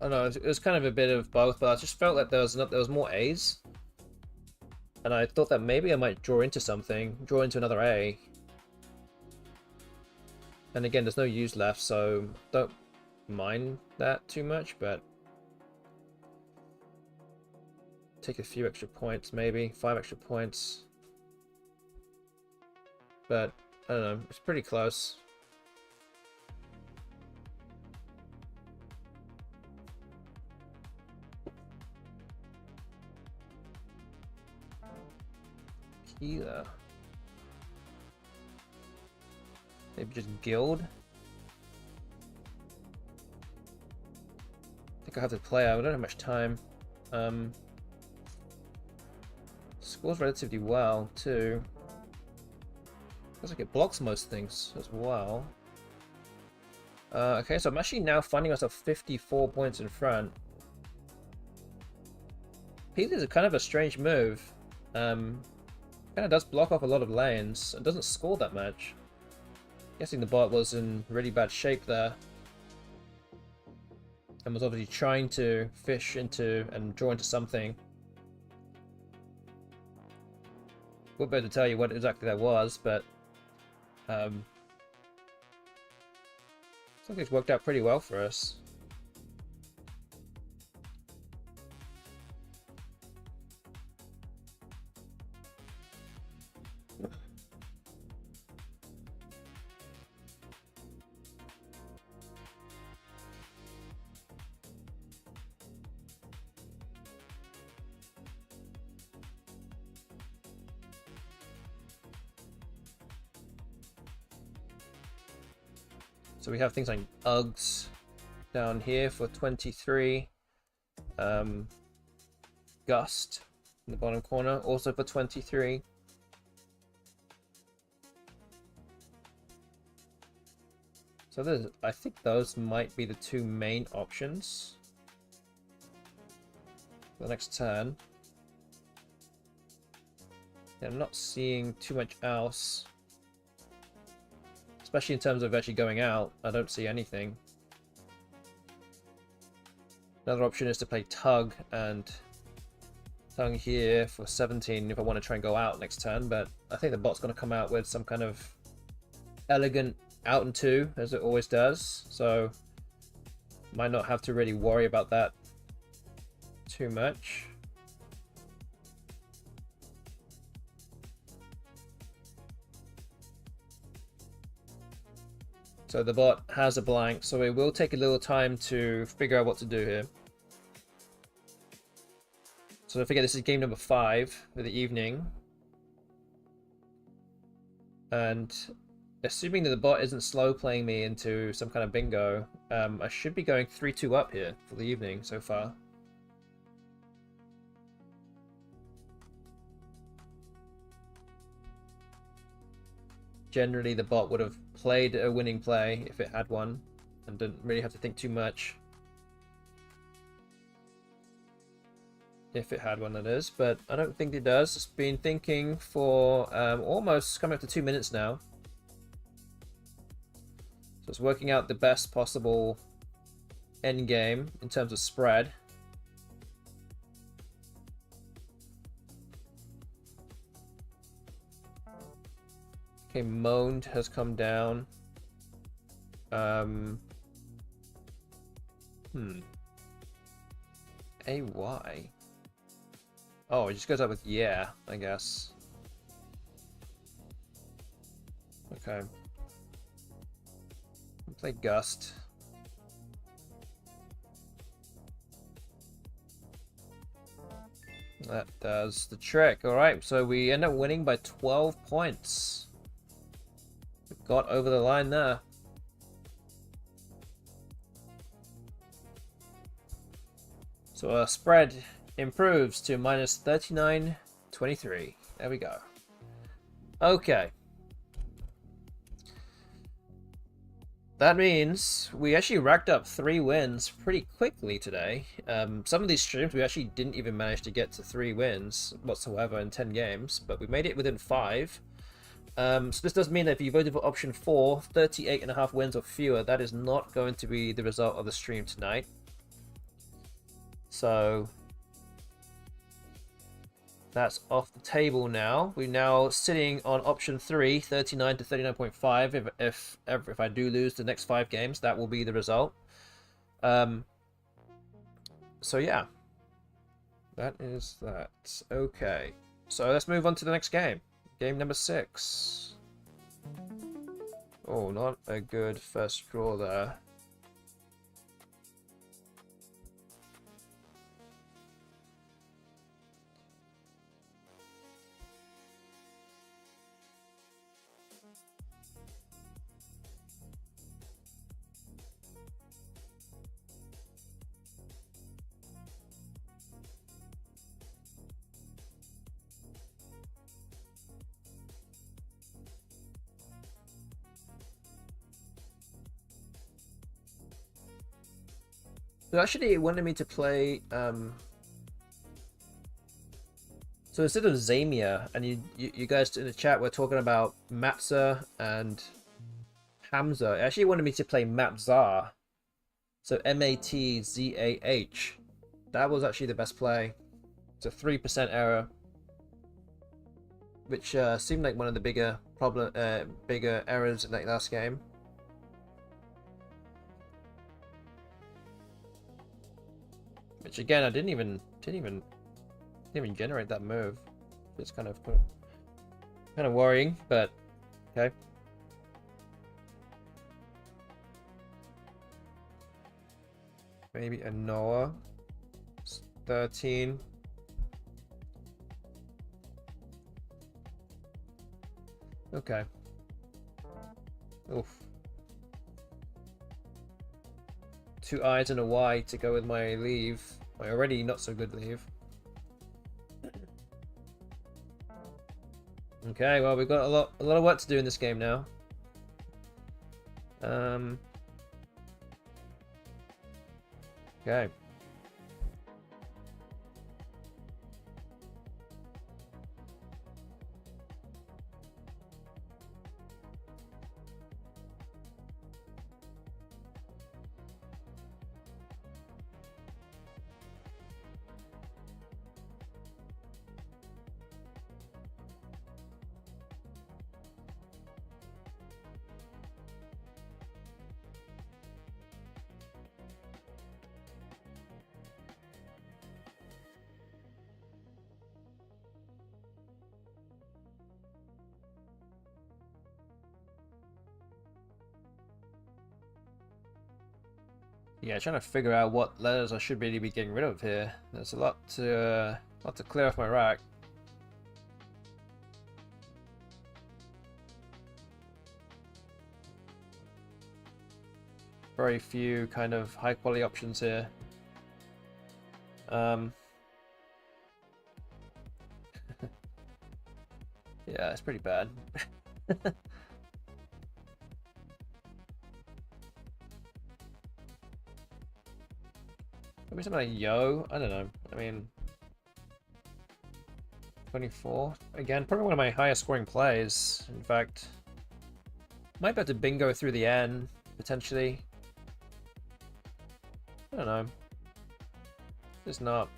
don't know, it was kind of a bit of both, but I just felt like there was more A's, and I thought that maybe I might draw into something, draw into another A. And again, there's no U's left, so don't mind that too much, but take a few extra points, maybe 5 extra points. But I don't know, it's pretty close. Kila. Maybe just Guild. I think I have to play out. I don't have much time. Scores relatively well too. Looks like it blocks most things as well. Okay, so I'm actually now finding myself 54 points in front. Peel is a kind of a strange move. Kind of does block off a lot of lanes and doesn't score that much. Guessing the bot was in really bad shape there. And was obviously trying to fish into and draw into something. Wouldn't be able to tell you what exactly that was, but something's worked out pretty well for us. So we have things like Uggs down here for 23. Gust in the bottom corner, also for 23. So I think those might be the two main options for the next turn. Yeah, I'm not seeing too much else. Especially in terms of actually going out, I don't see anything. Another option is to play Tug and Tongue here for 17 if I want to try and go out next turn, but I think the bot's going to come out with some kind of elegant out and 2, as it always does, so might not have to really worry about that too much. So the bot has a blank, so it will take a little time to figure out what to do here. So don't forget, this is game number 5 for the evening. And assuming that the bot isn't slow playing me into some kind of bingo, I should be going 3-2 up here for the evening so far. Generally, the bot would have played a winning play if it had one, and didn't really have to think too much. If it had one, that is, but I don't think it does. It's been thinking for almost coming up to 2 minutes now. So it's working out the best possible end game in terms of spread. Okay, Moaned has come down. AY. Oh, it just goes up with yeah, I guess. Okay. Play Gust. That does the trick. Alright, so we end up winning by 12 points. We got over the line there. So our spread improves to minus 39.23. There we go. Okay. That means we actually racked up 3 wins pretty quickly today. Some of these streams we actually didn't even manage to get to 3 wins whatsoever in 10 games, but we made it within 5. So this does mean that if you voted for option 4, 38.5 wins or fewer, that is not going to be the result of the stream tonight. So that's off the table now. We're now sitting on option 3, 39 to 39.5. If I do lose the next 5 games, that will be the result. So yeah, that is that. Okay, so let's move on to the next game. Game number 6. Oh, not a good first draw there. So actually, it wanted me to play. So instead of Zamia, and you guys in the chat were talking about Matza and Hamza, it actually wanted me to play Matzah. So M-A-T-Z-A-H. That was actually the best play. It's a 3% error, which seemed like one of the bigger errors in that last game. Which again, I didn't even generate that move. It's kind of worrying, but okay. Maybe a Noah. It's 13. Okay. Oof. 2 I's and a Y to go with my leave. My already not so good leave. Okay, well we've got a lot of work to do in this game now. Okay. Yeah, trying to figure out what letters I should really be getting rid of here. There's a lot to clear off my rack. Very few kind of high quality options here. Yeah, it's pretty bad. Maybe something like Yo, I don't know. I mean, 24. Again, probably one of my highest scoring plays. In fact, might be able to bingo through the N, potentially. I don't know. It's not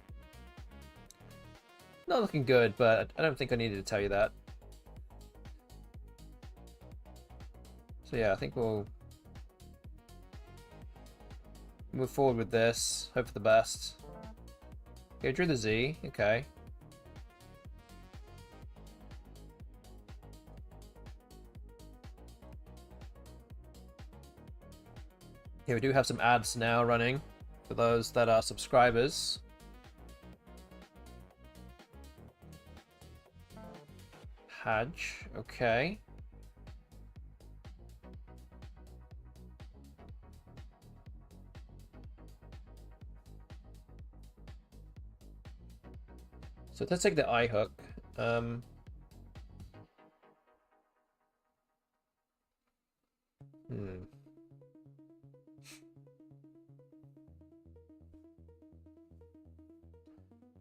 looking good, but I don't think I needed to tell you that. So yeah, I think we'll move forward with this. Hope for the best. Okay, drew the Z. Okay. Okay, we do have some ads now running for those that are subscribers. Hadge. Okay. So let's take the eye hook.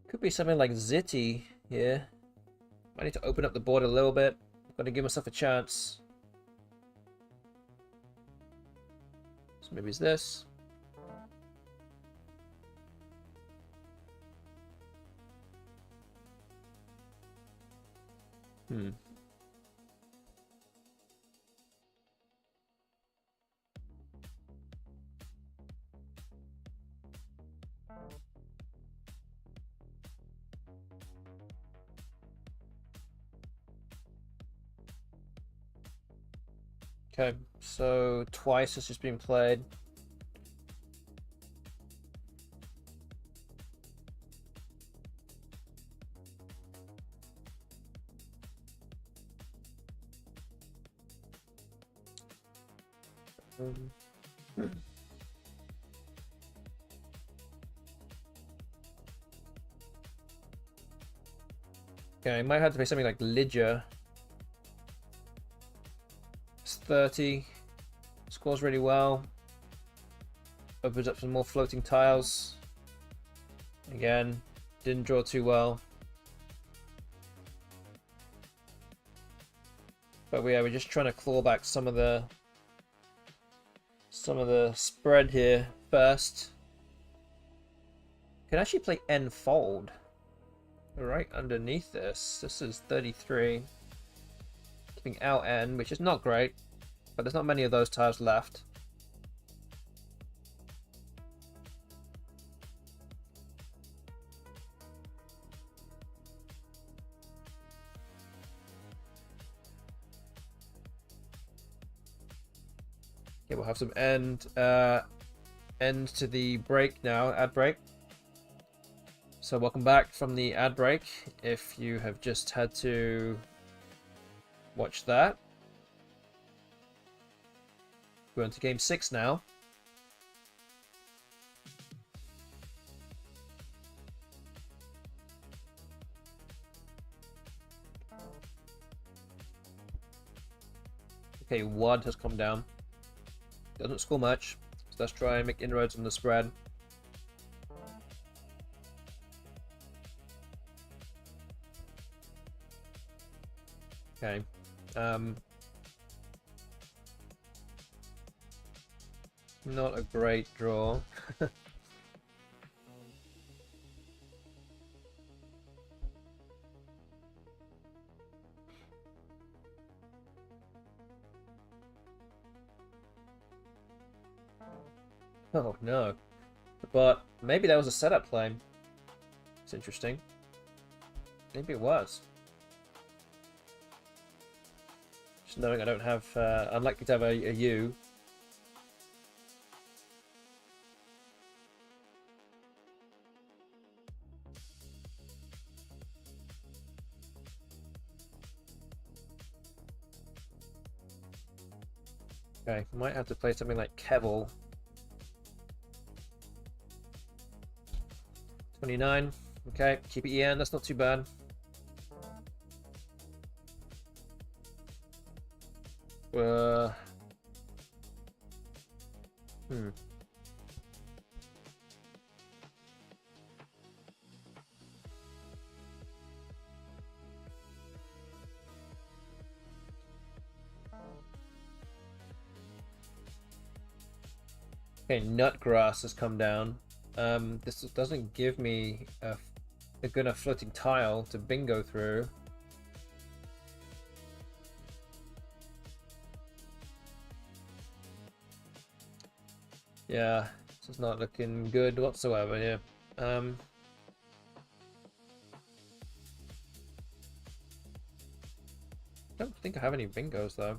Could be something like Zitty here. I need to open up the board a little bit. Got to give myself a chance. So maybe it's this. Okay, so twice this has been played. Okay, I might have to play something like Lydia. It's 30. Scores really well. Opens up some more floating tiles. Again, didn't draw too well. But yeah, we're just trying to claw back some of the spread here first. Can actually play N fold right underneath this. This is 33. Keeping out N, which is not great, but there's not many of those tiles left. Okay, we'll have some end to the break now, ad break. So welcome back from the ad break. If you have just had to watch that. We're on to game 6 now. Okay, Wad has come down. Doesn't score much, so let's try and make inroads on the spread. Okay. Not a great draw. Oh no. But maybe that was a setup play. It's interesting. Maybe it was. Just knowing I don't have, unlikely to have a U. Okay, might have to play something like Kevel. 29. Okay, keep it EN, that's not too bad. Okay, Nutgrass has come down. This doesn't give me a good enough floating tile to bingo through. Yeah, this is not looking good whatsoever here. I don't think I have any bingos though.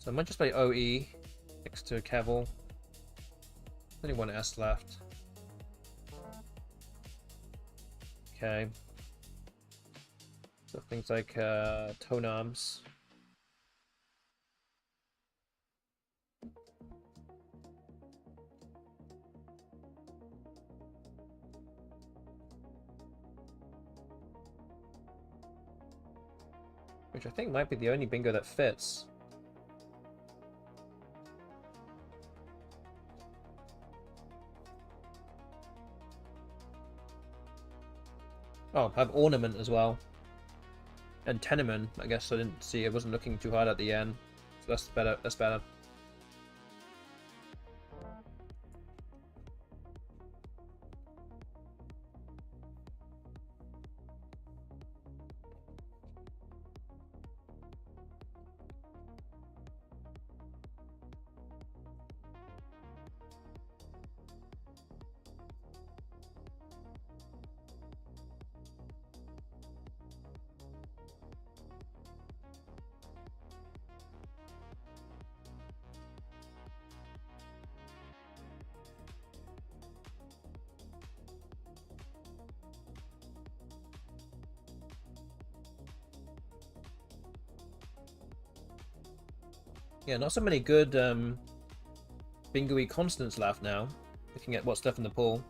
So I might just play OE next to Cavill. Only one S left. Okay. So things like tone arms. Which I think might be the only bingo that fits. Oh, I have ornament as well. And tenement, I guess I didn't see, I wasn't looking too hard at the end. So that's better, that's better. Yeah, not so many good bingo-y constants left now. Looking at what's left in the pool.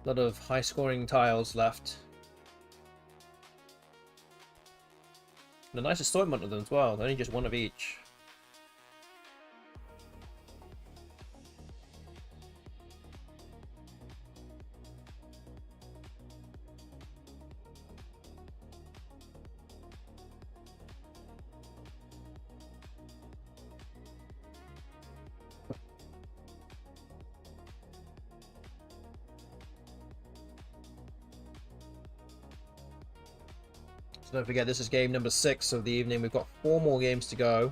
A lot of high-scoring tiles left. And a nice assortment of them as well. Only just one of each. So don't forget, this is game number 6 of the evening. We've got 4 more games to go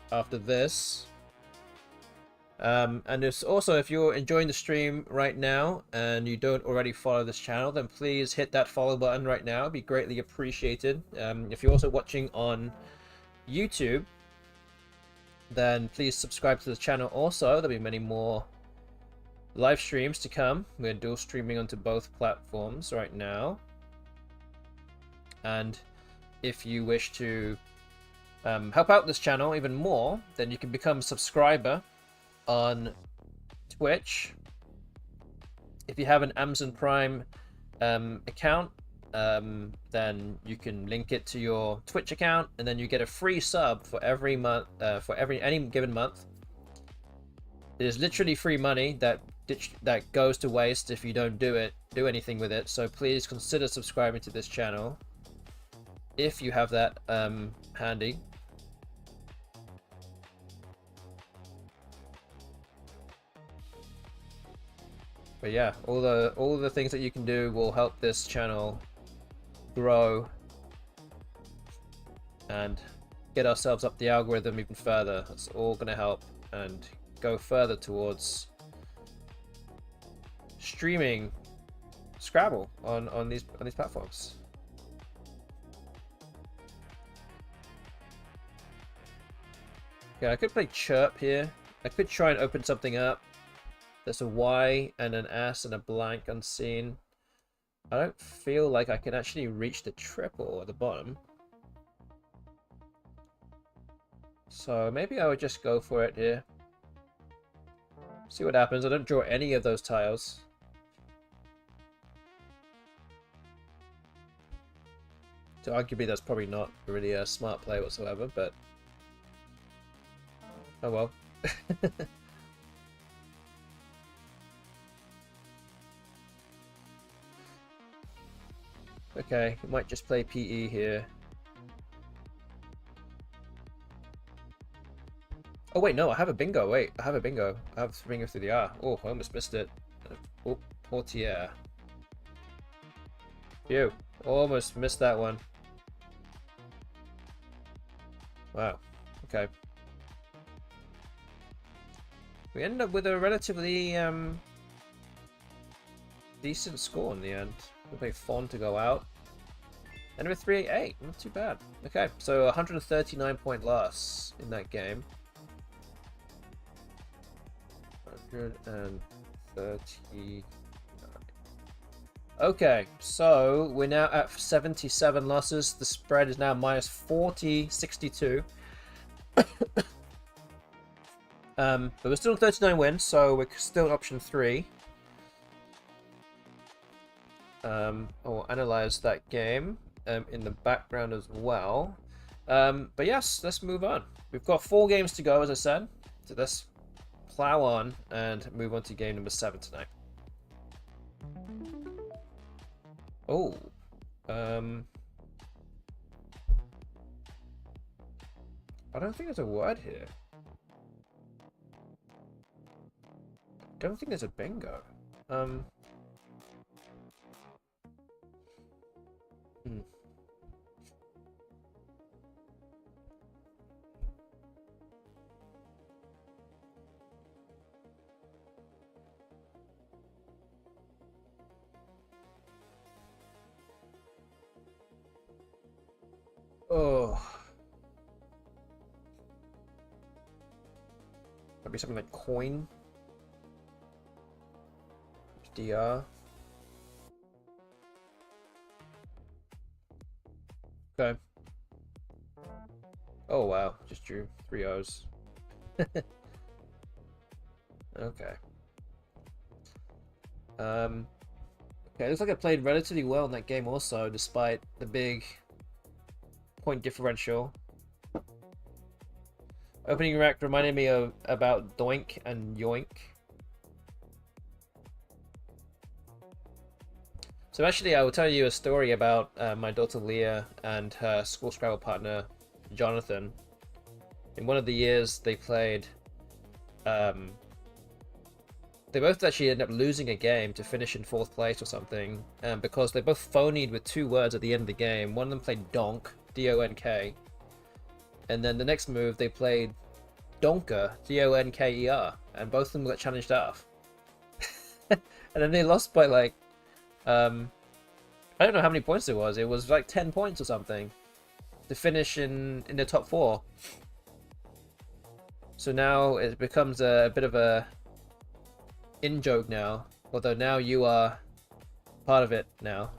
after this. And it's also, if you're enjoying the stream right now and you don't already follow this channel, then please hit that follow button right now. It'd be greatly appreciated. If you're also watching on YouTube, then please subscribe to the channel also. There'll be many more live streams to come. We're dual streaming onto both platforms right now. And if you wish to help out this channel even more, then you can become a subscriber on Twitch. If you have an Amazon Prime account, then you can link it to your Twitch account, and then you get a free sub for every month, for any given month. It is literally free money that goes to waste if you don't do anything with it. So please consider subscribing to this channel if you have that handy. But yeah, all the things that you can do will help this channel grow and get ourselves up the algorithm even further. That's all going to help and go further towards streaming Scrabble on these platforms. Okay, I could play Chirp here. I could try and open something up. There's a Y and an S and a blank unseen. I don't feel like I can actually reach the triple at the bottom. So maybe I would just go for it here. See what happens. I don't draw any of those tiles. So arguably that's probably not really a smart play whatsoever, but oh well. Okay, we might just play PE here. Oh wait, no, I have a bingo. Wait, I have a bingo. I have a bingo through the R. Oh, I almost missed it. Oh, Portiere. Phew, almost missed that one. Wow, okay. We ended up with a relatively decent score in the end. We'll play Fawn to go out. And with 388, not too bad. Okay, so 139 point loss in that game. 130. Okay, so we're now at 77 losses. The spread is now minus 40, 62. But we're still on 39 wins, so we're still in option 3. I'll analyze that game in the background as well. But yes, let's move on. We've got 4 games to go, as I said. So let's plow on and move on to game number 7 tonight. Oh, I don't think there's a word here. Don't think there's a bingo. Oh. Maybe something like coin. DR. Okay. Oh wow, just drew 3 O's. Okay. Okay, looks like I played relatively well in that game also, despite the big point differential. Opening rack reminded me of about Doink and Yoink. So actually, I will tell you a story about my daughter Leah and her school Scrabble partner Jonathan. In one of the years they played, they both actually ended up losing a game to finish in 4th place or something, because they both phonied with 2 words at the end of the game. One of them played donk, D-O-N-K, and then the next move they played donker, D-O-N-K-E-R, and both of them got challenged off. And then they lost by like, I don't know how many points it was. It was like 10 points or something to finish in the top 4. So now it becomes a bit of a in-joke now. Although now you are part of it now.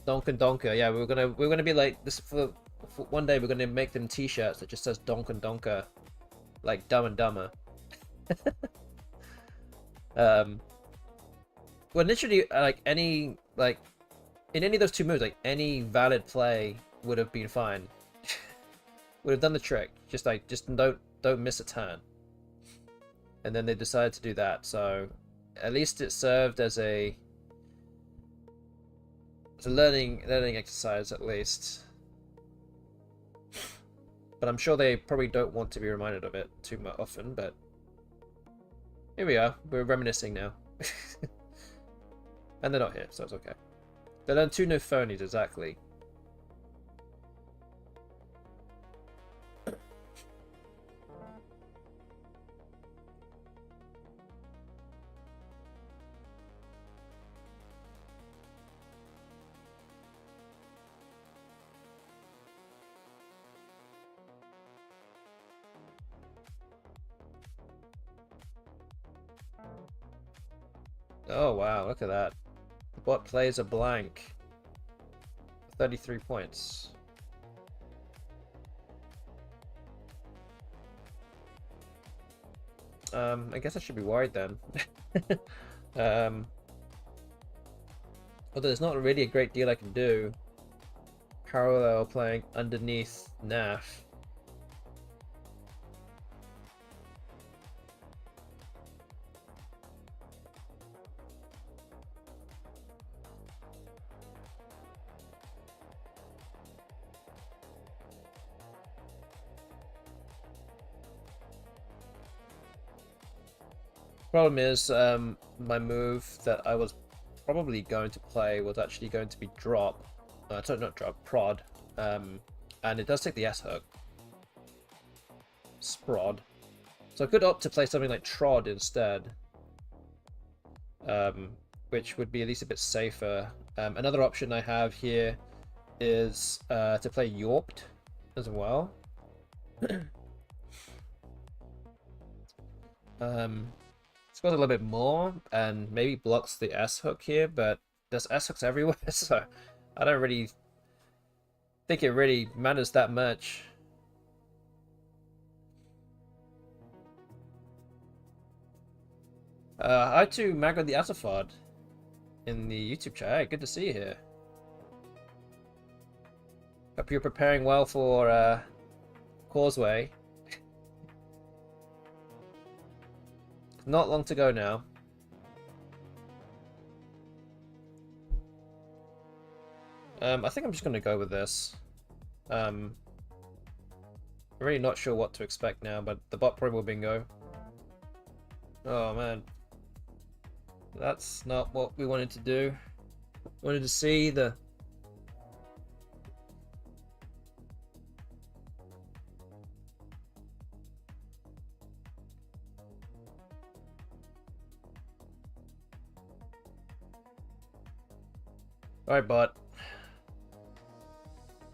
Donk and Donker. Yeah, we're gonna be like this for one day. We're gonna make them T-shirts that just says Donk and Donker, like Dumb and Dumber. Well, literally, like any in any of those 2 moves, like any valid play would have been fine. Would have done the trick. Just don't miss a turn. And then they decided to do that. So at least it served as a learning exercise at least. But I'm sure they probably don't want to be reminded of it too much often. But here we are. We're reminiscing now. And they're not here, so it's okay. They learned 2 new phonies, exactly. Oh wow, look at that. The bot plays a blank. 33 points. I guess I should be worried then. Although there's not really a great deal I can do. Parallel playing underneath NAF. Problem is, my move that I was probably going to play was actually going to be drop. Sorry, not drop, prod. And it does take the S hook. Sprod. So I could opt to play something like Trod instead. Which would be at least a bit safer. Another option I have here is to play Yorpt as well. It's got a little bit more and maybe blocks the S hook here, but there's S hooks everywhere, so I don't really think it really matters that much. Hi to Magro the Atafod in the YouTube chat. Hey, good to see you here. Hope you're preparing well for Causeway. Not long to go now. I think I'm just going to go with this. I'm really not sure what to expect now, but the bot probably will bingo. Oh man. That's not what we wanted to do. Wanted to see the... Alright, bot.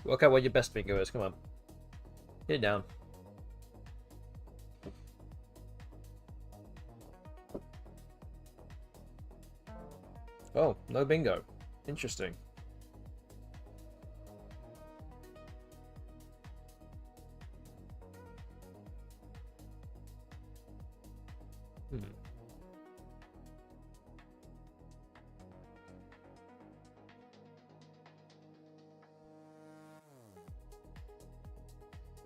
Work out what your best bingo is, come on. Get it down. Oh, no bingo. Interesting.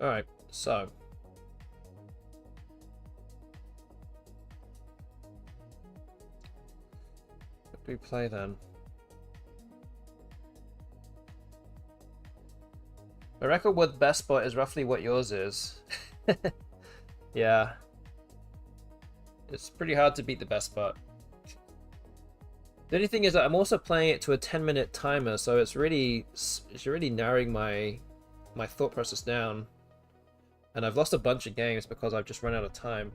Alright, so. What do we play then? My record with BestBot is roughly what yours is. Yeah. It's pretty hard to beat the BestBot. The only thing is that I'm also playing it to a 10-minute timer, so it's really narrowing my thought process down. And I've lost a bunch of games because I've just run out of time.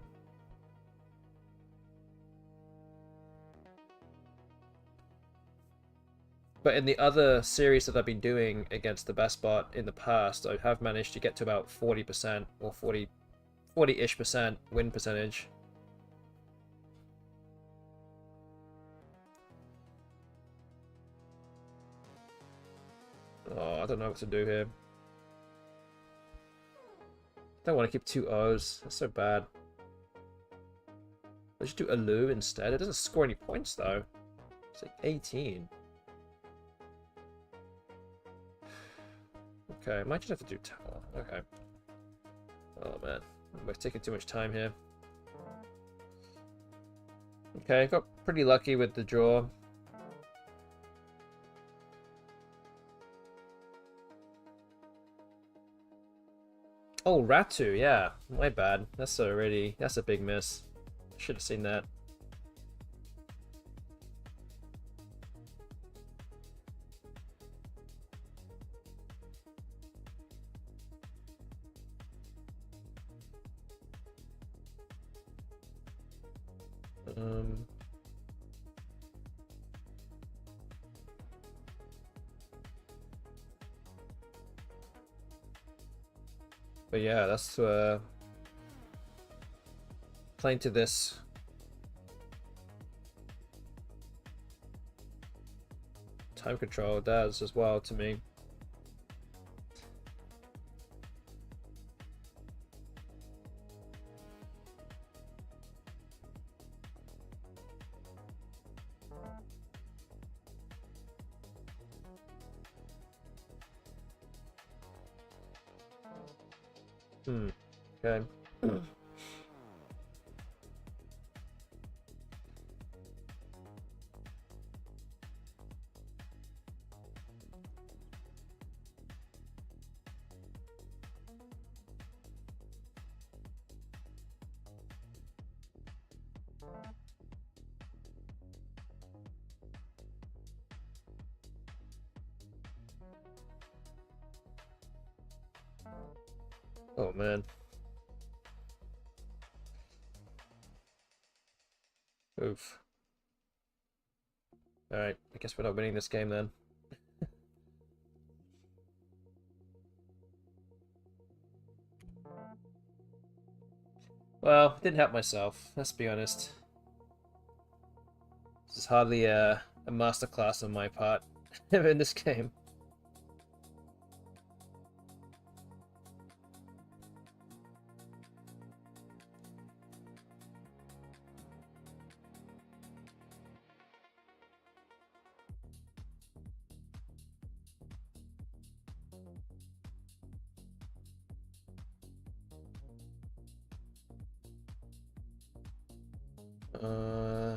But in the other series that I've been doing against the BestBot in the past, I have managed to get to about 40% or 40-ish% win percentage. Oh, I don't know what to do here. I don't want to keep 2 O's. That's so bad. Let's just do Alu instead. It doesn't score any points though. It's like 18. Okay, I might just have to do Tower. Okay. Oh man, we're taking too much time here. Okay, I got pretty lucky with the draw. Oh, Ratu, yeah. My bad. That's a big miss. Should have seen that. But yeah, that's playing to this. Time control does as well to me. Okay. Oh man. Oof. Alright, I guess we're not winning this game then. Well, didn't help myself, let's be honest. This is hardly a masterclass on my part in this game. Uh...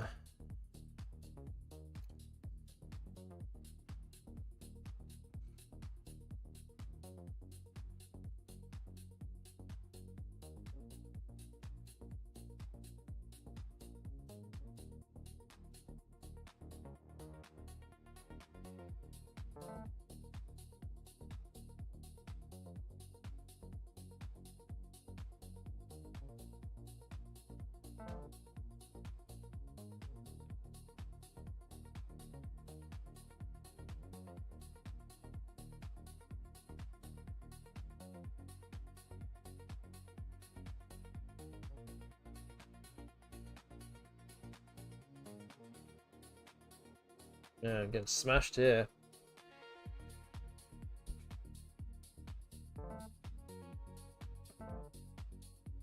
Yeah, I'm getting smashed here.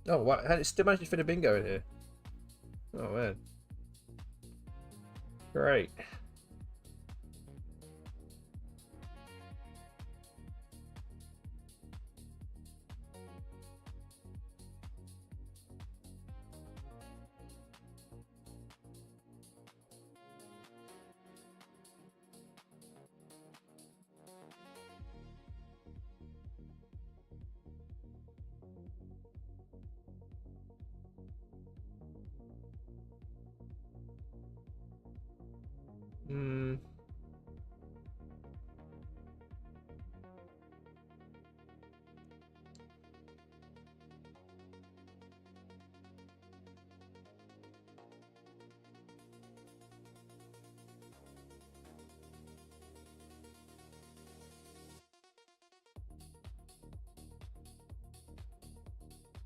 Oh, what? How did it still manage to fit a bingo in here? Oh, man. Great. Hmm.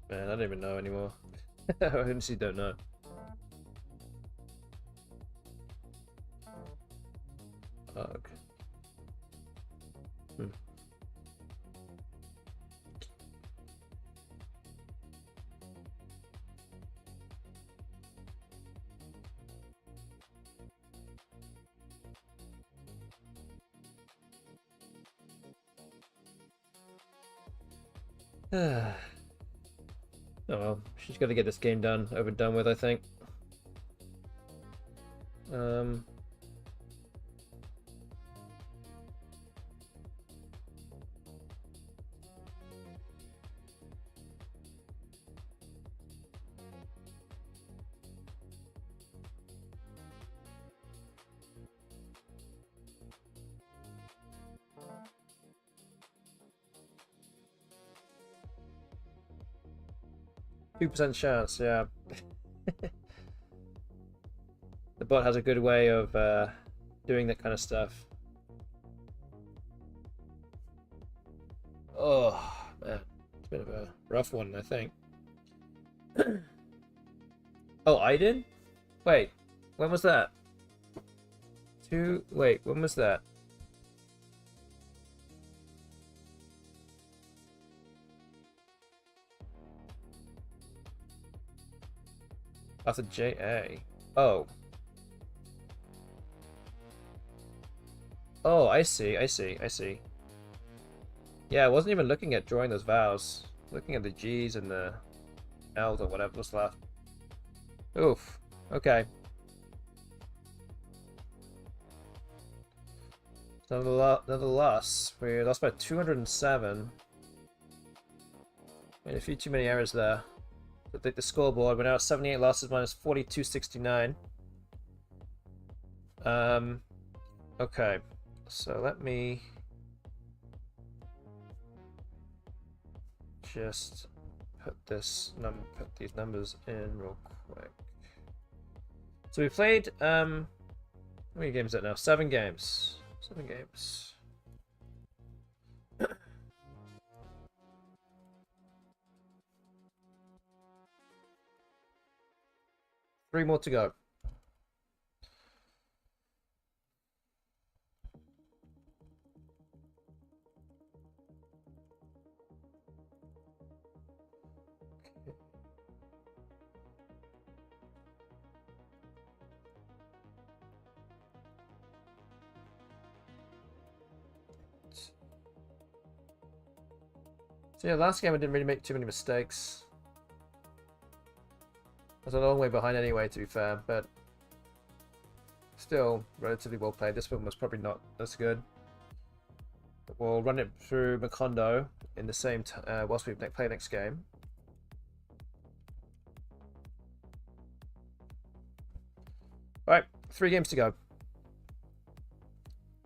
Man, I don't even know anymore. I honestly don't know. Ugh. Hmm. Oh well, she's got to get this game done, over and done with, I think. Um. 2% chance, yeah. The bot has a good way of doing that kind of stuff. Oh, man. It's a bit of a rough one, I think. Oh, I did? Wait, when was that? Wait, when was that? After JA. Oh. Oh, I see, I see, I see. Yeah, I wasn't even looking at drawing those vowels. Looking at the G's and the L's or whatever was left. Oof. Okay. Another loss. We lost by 207. Made a few too many errors there. Update the scoreboard. We're now at 78 losses minus 42.69. Okay. So let me just put these numbers in real quick. So we played how many games is that now? 7 games. 7 games. 3 more to go. So yeah, last game I didn't really make too many mistakes. I was a long way behind anyway, to be fair, but still relatively well played. This one was probably not as good. But we'll run it through Macondo in the same whilst we play next game. Alright, 3 games to go.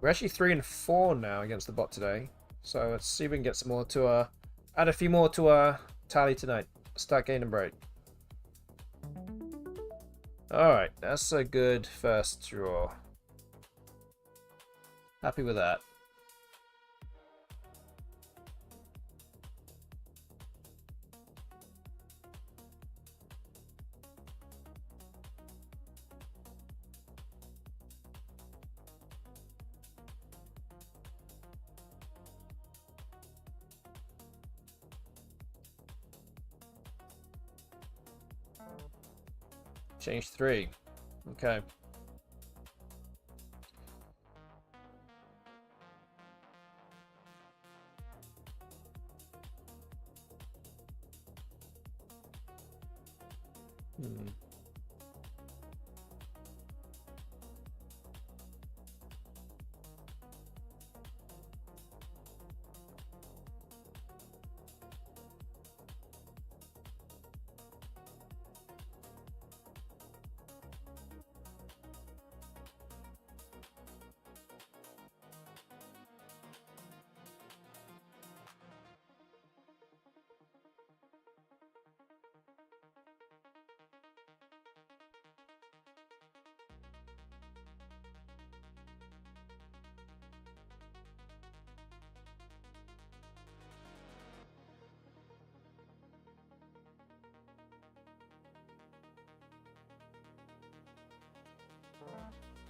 We're actually 3 and 4 now against the bot today. So let's see if we can get some more to add a few more to our tally tonight. Start gain and break. Alright, that's a good first draw. Happy with that. Change 3. Okay.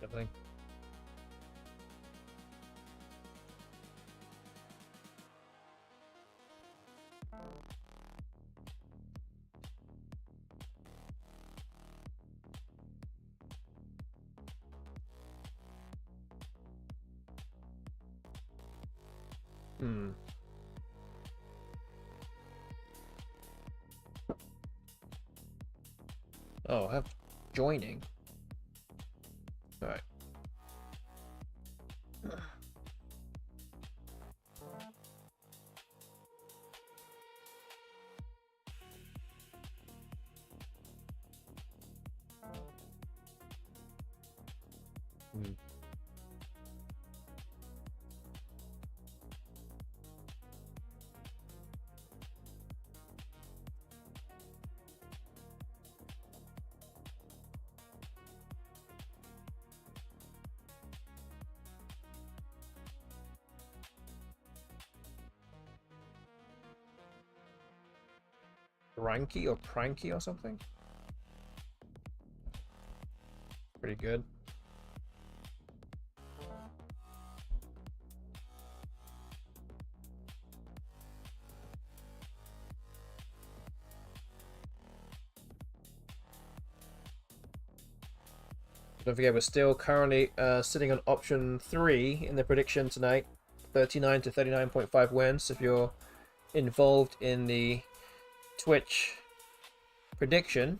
Definitely. Oh, I have joining. Alright. Ranky or Pranky or something? Pretty good. Don't forget, we're still currently sitting on option 3 in the prediction tonight. 39 to 39.5 wins. If you're involved in the Twitch prediction,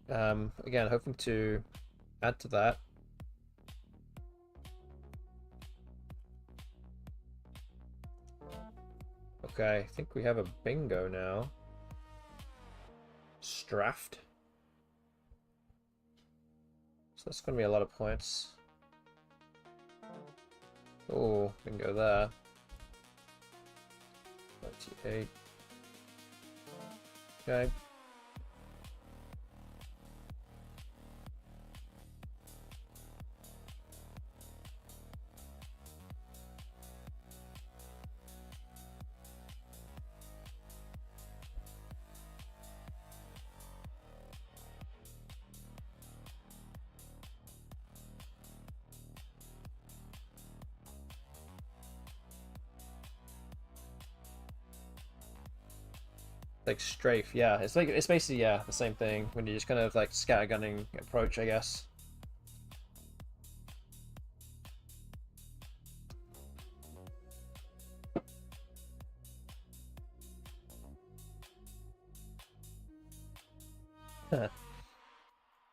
again, hoping to add to that. Okay, I think we have a bingo now. Straft. So that's going to be a lot of points. Oh, bingo there. 98. Okay. Like strafe, yeah. It's basically yeah the same thing when you just kind of like scattergunning approach, I guess.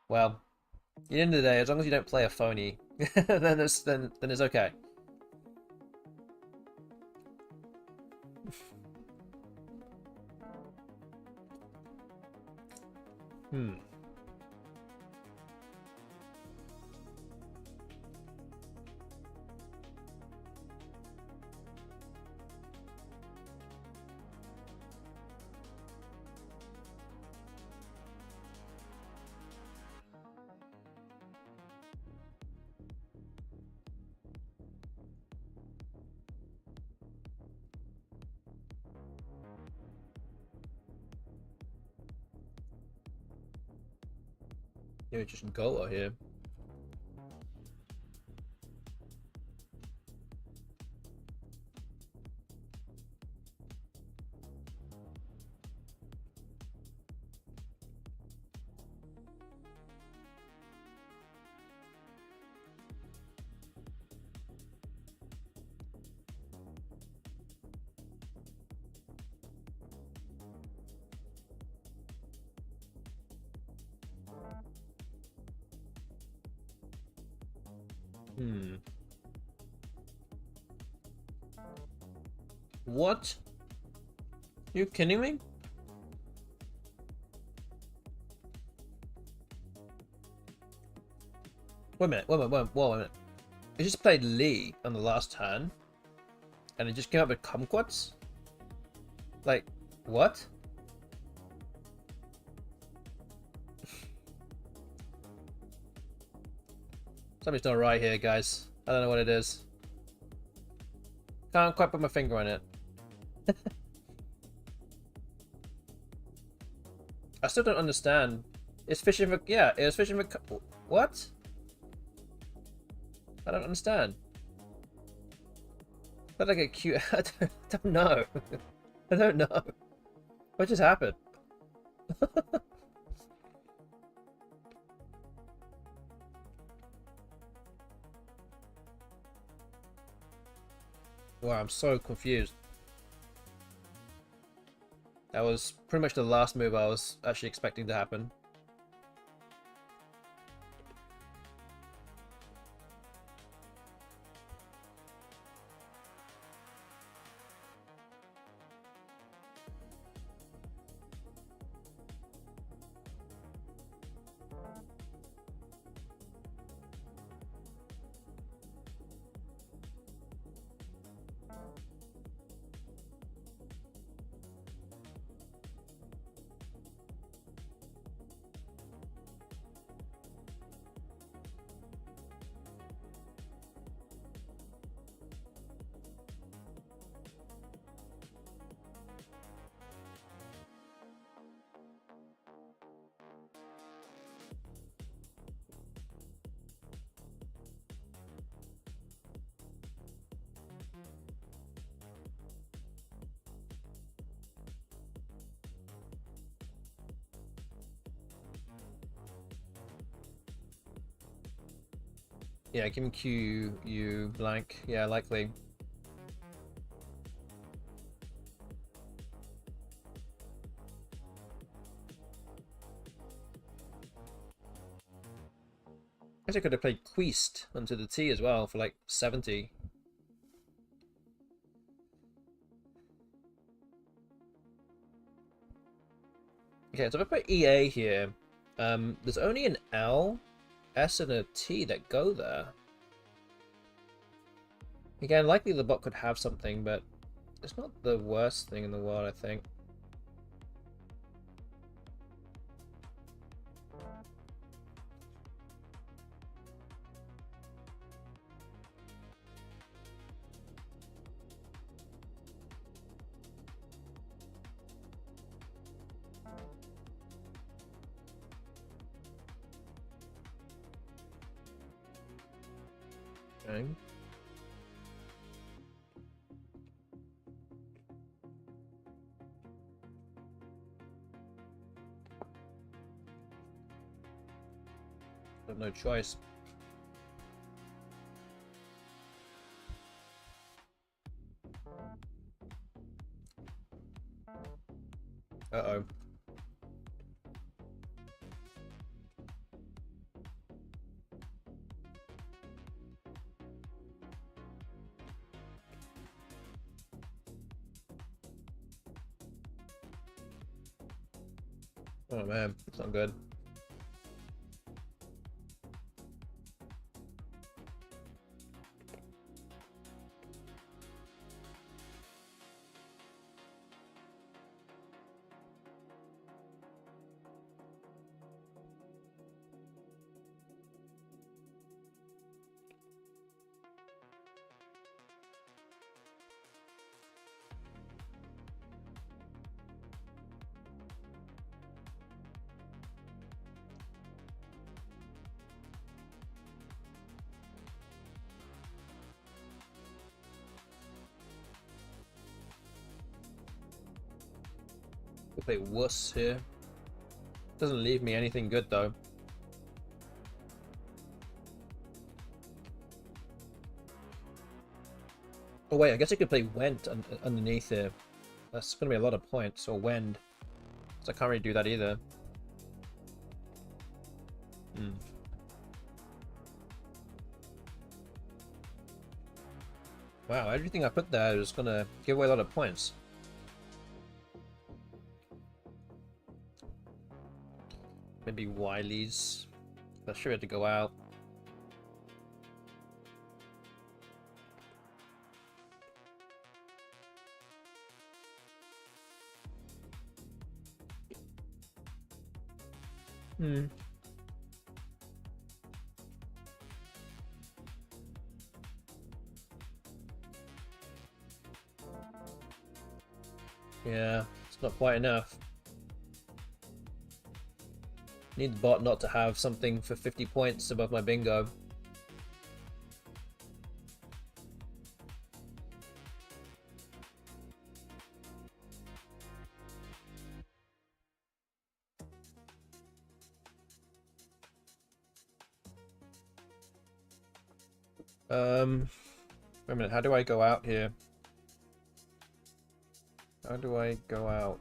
Well, at the end of the day, as long as you don't play a phony, then it's okay. Hmm. You're just Gola here. Hmm. What? You kidding me? Wait a minute, wait a minute, wait a minute. It just played Lee on the last turn, and it just came up with kumquats? Like, what? Something's not right here, guys. I don't know what it is. Can't quite put my finger on it. I still don't understand. It's fishing for... Yeah, it was fishing for... What? I don't understand. But like a cute... I don't know. I don't know. What just happened? Wow, I'm so confused. That was pretty much the last move I was actually expecting to happen. Yeah, give him Q, U, blank. Yeah, likely. I guess I could have played Queast onto the T as well for like 70. Okay, so if I put EA here, there's only an L, S, and a T that go there. Again, likely the bot could have something, but it's not the worst thing in the world, I think. Okay. Got no choice. Uh-oh. Oh man, it's not good. We play wuss here. Doesn't leave me anything good though. Oh wait, I guess I could play Went underneath here. That's gonna be a lot of points, or Wend. So I can't really do that either. Wow, everything I put there is gonna give away a lot of points. Maybe Wiley's. That's sure had to go out. Yeah, it's not quite enough. Need the bot not to have something for 50 points above my bingo. Wait a minute, how do I go out here? How do I go out?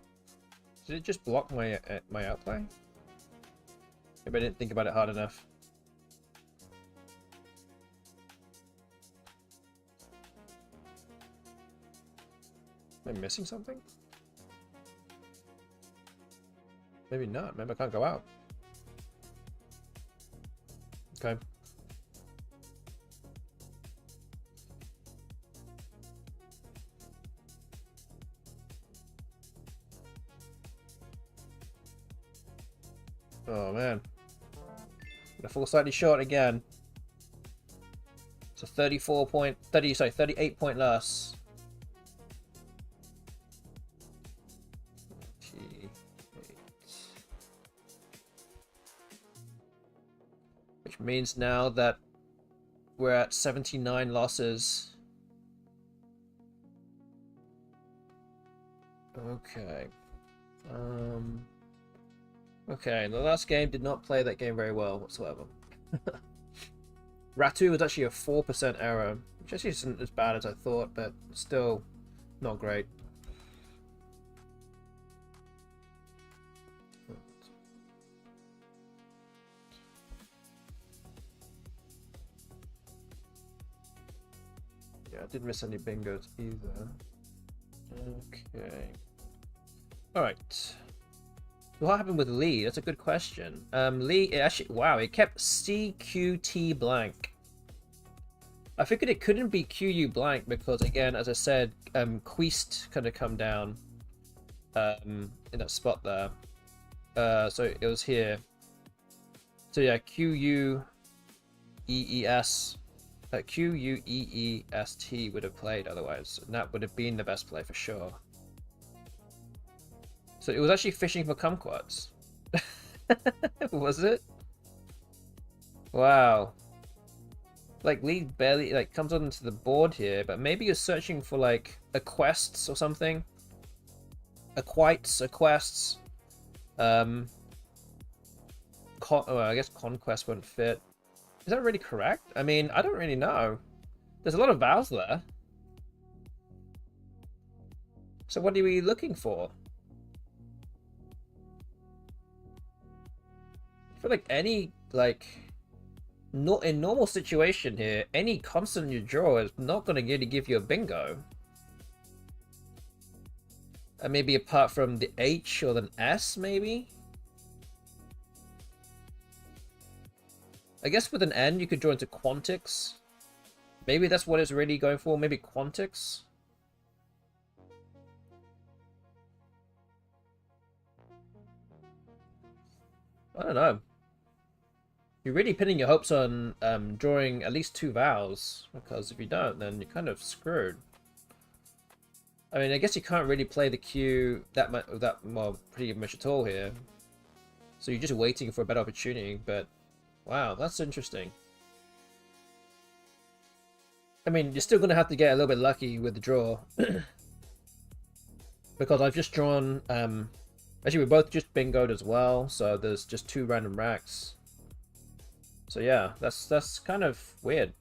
Did it just block my outplay? Maybe I didn't think about it hard enough. Am I missing something? Maybe not. Maybe I can't go out. Okay. Oh man. I fall slightly short again. It's a 38 point loss. Which means now that we're at 79 losses. Okay. Okay, the last game did not play that game very well whatsoever. Ratu was actually a 4% error, which actually isn't as bad as I thought, but still not great. Yeah, I didn't miss any bingos either. Okay. Alright. What happened with Lee? That's a good question. Lee, it actually, wow, it kept CQT blank. I figured it couldn't be QU blank because, again, as I said, Queast kind of come down in that spot there. So it was here. So yeah, QUEES, QUEEST would have played otherwise, and that would have been the best play for sure. So it was actually fishing for kumquats. Was it? Wow. Like, Lee barely like comes onto the board here, but maybe you're searching for like a quests or something. A quests. well, I guess conquest won't fit. Is that really correct? I mean, I don't really know. There's a lot of vowels there. So what are we looking for? I feel like any, like, not in normal situation here, any consonant you draw is not going to really give you a bingo. And maybe apart from the H or the S, maybe? I guess with an N, you could draw into quantics. Maybe that's what it's really going for. Maybe quantics. I don't know. You're really pinning your hopes on drawing at least 2 vowels, because if you don't, then you're kind of screwed. I mean, I guess you can't really play the Q well, pretty much at all here. So you're just waiting for a better opportunity, but wow, that's interesting. I mean, you're still going to have to get a little bit lucky with the draw. Because I've just drawn... actually, we both just bingoed as well, so there's just 2 random racks. So yeah, that's kind of weird.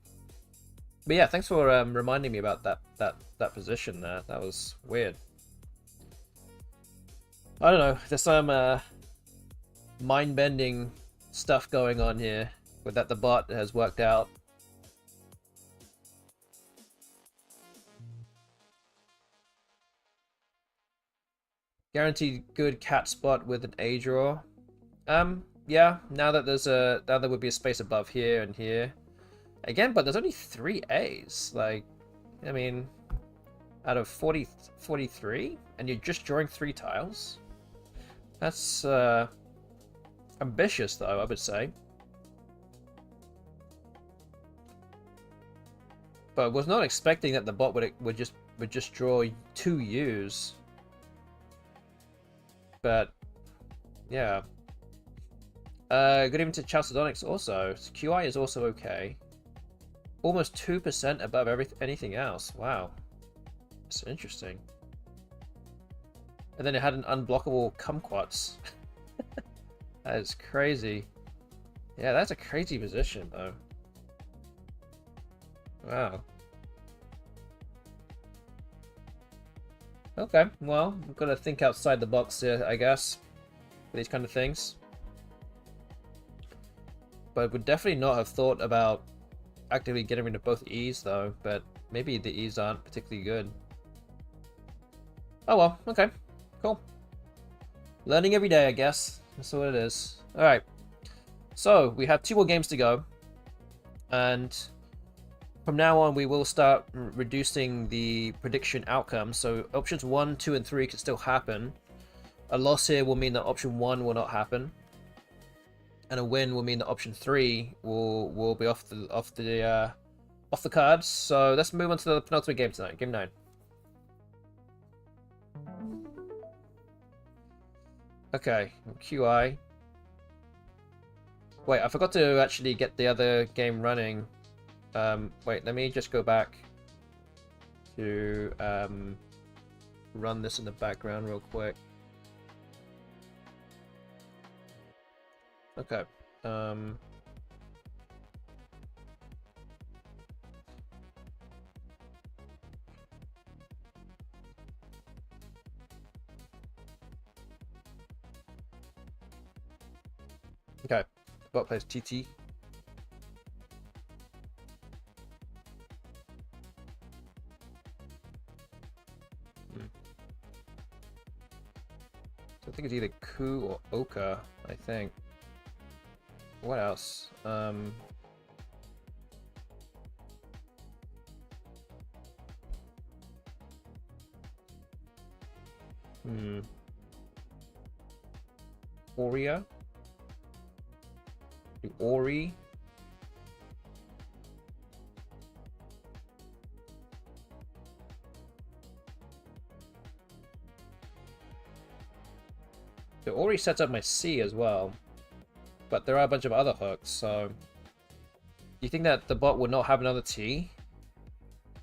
But yeah, thanks for reminding me about that position there. That was weird. I don't know, there's some mind-bending stuff going on here with that the bot has worked out. Guaranteed good cat spot with an A draw. Yeah, now that there would be a space above here and here. Again, but there's only 3 A's. Like, I mean, out of 43, and you're just drawing 3 tiles. That's ambitious, though, I would say. But was not expecting that the bot would just draw 2 U's. But yeah. Good evening to Chalcedonics also. QI is also okay. Almost 2% above anything else. Wow. That's interesting. And then it had an unblockable kumquats. That is crazy. Yeah, that's a crazy position though. Wow. Okay, well, we've got to think outside the box here, I guess, for these kind of things. But would definitely not have thought about actively getting rid of both E's, though. But maybe the E's aren't particularly good. Oh well, okay, cool. Learning every day, I guess. That's what it is. Alright, so we have 2 more games to go. And from now on, we will start reducing the prediction outcome. So options 1, 2, and 3 can still happen. A loss here will mean that option 1 will not happen, and a win will mean that option 3 will be off the cards. So let's move on to the penultimate game tonight, game 9. Okay, QI. Wait, I forgot to actually get the other game running. Wait, let me just go back to run this in the background real quick. Okay. Okay. Bot plays TT. So I think it's either Ku or Oka, I think. What else? Oria? Ori? The Ori sets up my C as well. But there are a bunch of other hooks, so... You think that the bot would not have another T?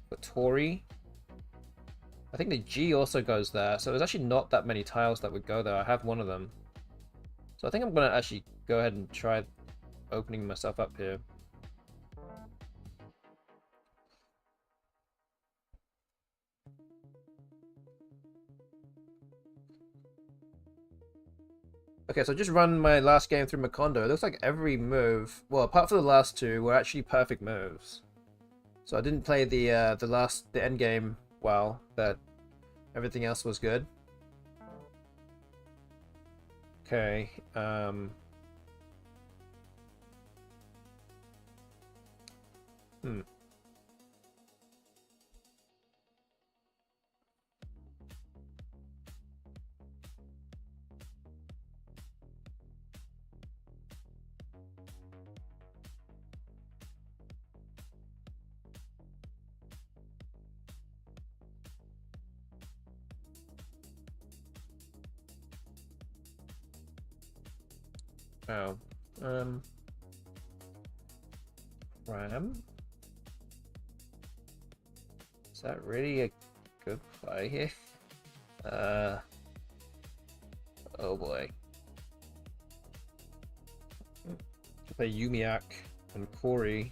But Tori? I think the G also goes there, so there's actually not that many tiles that would go there. I have one of them. So I think I'm gonna actually go ahead and try opening myself up here. Okay, so I just run my last game through Macondo. It looks like every move, well, apart from the last two, were actually perfect moves. So I didn't play the end game well, but everything else was good. Okay, Oh. Ram? Is that really a good play here? Oh boy. Play Yumiak and Corey.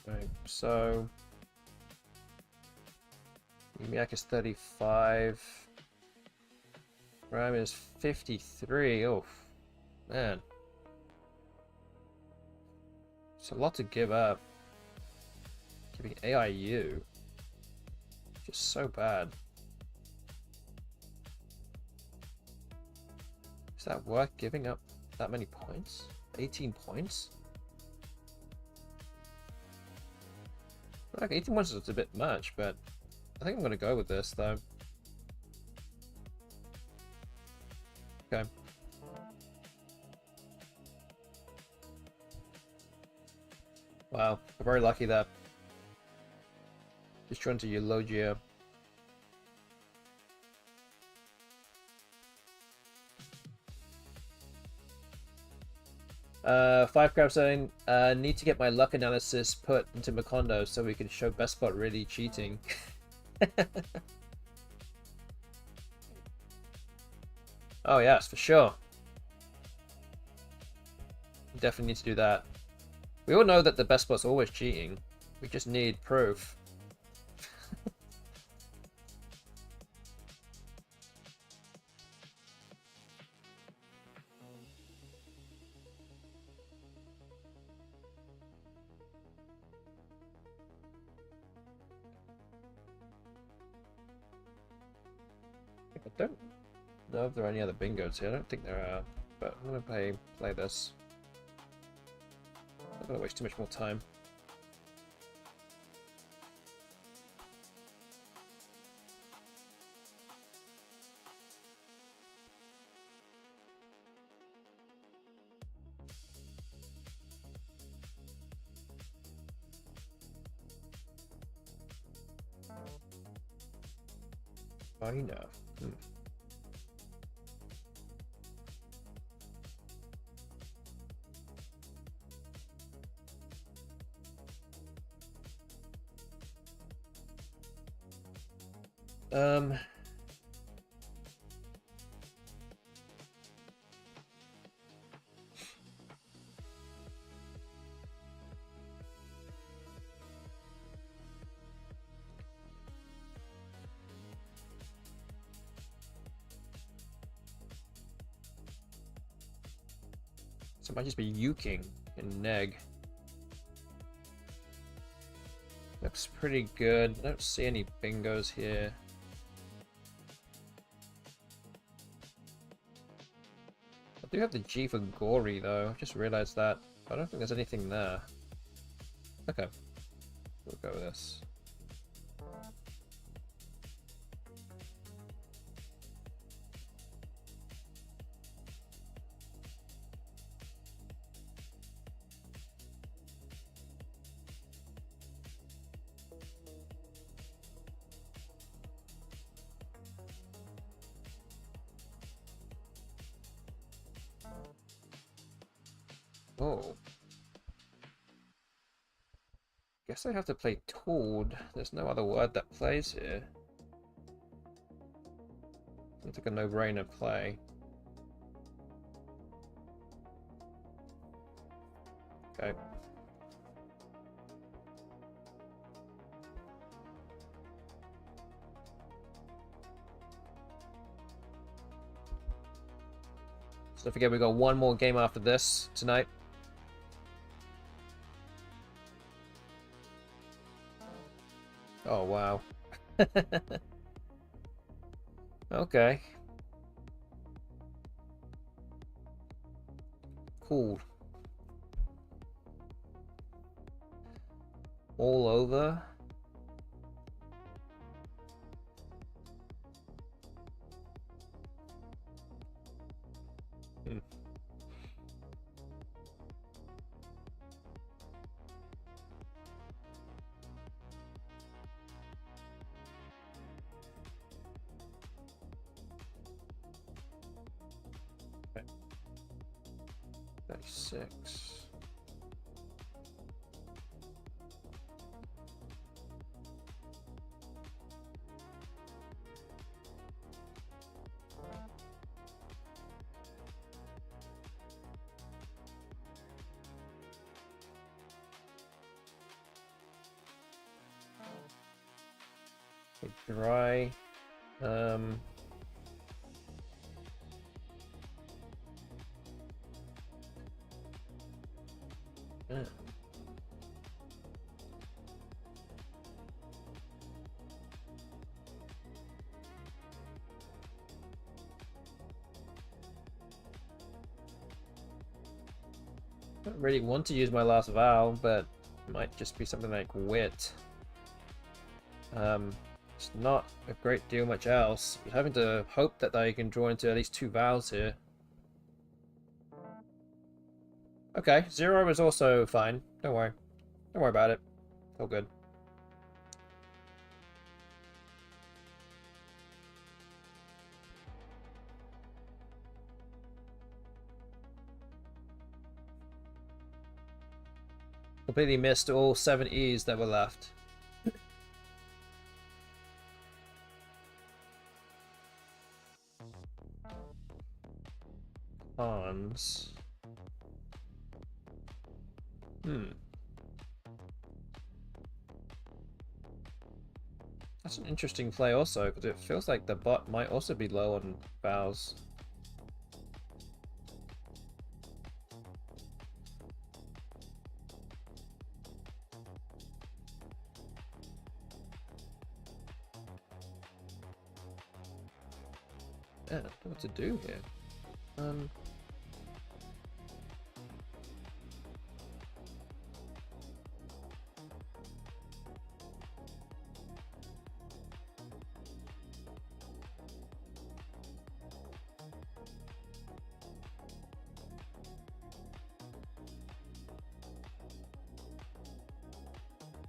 Right, so Yumiak is 35. Ram is 53. Oh, man. It's a lot to give up. Giving AIU. Just so bad. Is that worth giving up that many points? 18 points? Like 18 points is a bit much, but I think I'm going to go with this, though. Okay. Wow, we're very lucky there. Just trying to Eulogia. 5 crab saying, need to get my luck analysis put into Macondo so we can show BestBot really cheating. Oh yes, for sure. Definitely need to do that. We all know that the BestBot's always cheating. We just need proof. I don't know if there are any other bingos here. I don't think there are, but I'm gonna play this. I don't want to waste too much more time. Enough. So it might just be Yuking and Neg. Looks pretty good. I don't see any bingos here. I do have the G for Gory though. I've just realized that. I don't think there's anything there. Okay. We'll go with this. Oh. Guess I have to play Toad. There's no other word that plays here. Seems like a no-brainer play. Okay. So don't forget we got one more game after this tonight. Oh wow. Okay. Cool. All over. Hmm. Okay. 36. Dry. Yeah. I don't really want to use my last vowel, but it might just be something like wit. It's not a great deal much else. But having to hope that I can draw into at least 2 vowels here. Okay, 0 is also fine. Don't worry. Don't worry about it. It's all good. Completely missed all 7 E's that were left. Hans. That's an interesting play also, because it feels like the bot might also be low on vowels. Yeah, I don't know what to do here.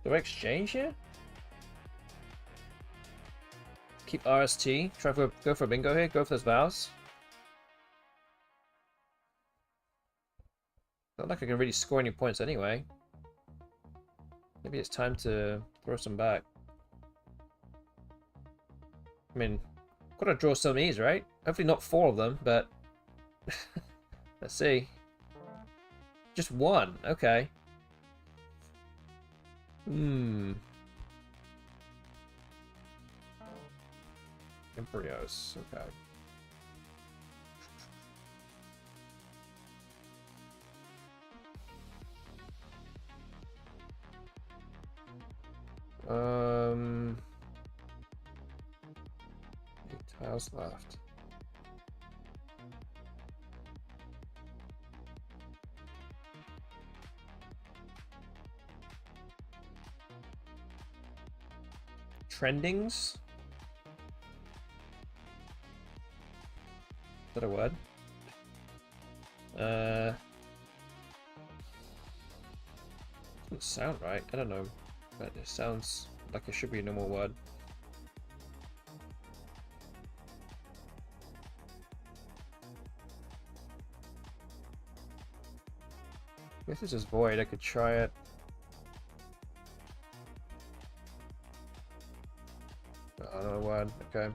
Do I exchange here? Keep RST. Try for go for a bingo here. Go for those vowels. Not like I can really score any points anyway. Maybe it's time to throw some back. I mean, gotta draw some E's, right? Hopefully not 4 of them, but let's see. Just 1. Okay. Embryos. Okay. Um, 8 tiles left. Trendings? Is that a word? Doesn't sound right. I don't know, but it sounds like it should be a normal word. If this is void, I could try it. Another word, okay.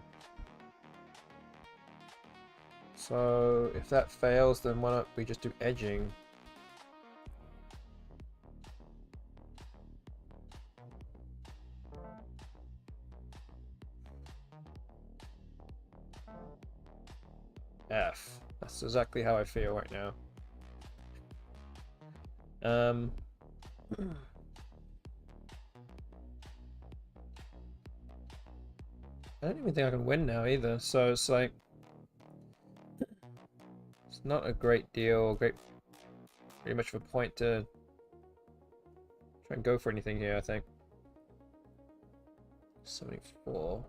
So if that fails, then why don't we just do edging? F. That's exactly how I feel right now. I don't even think I can win now either, so it's like it's not a great deal, pretty much of a point to try and go for anything here, I think. 74.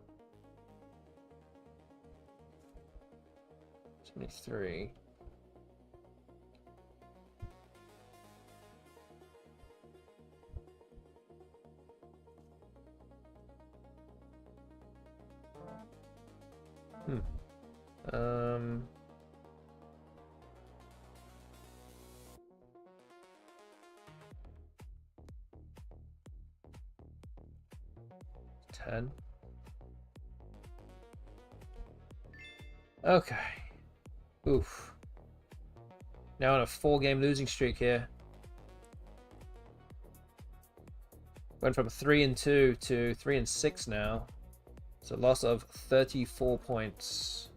73. Um 10. Okay. Oof. Now on a 4-game losing streak here. Went from 3-2 to 3-6 now. It's a loss of 34 points.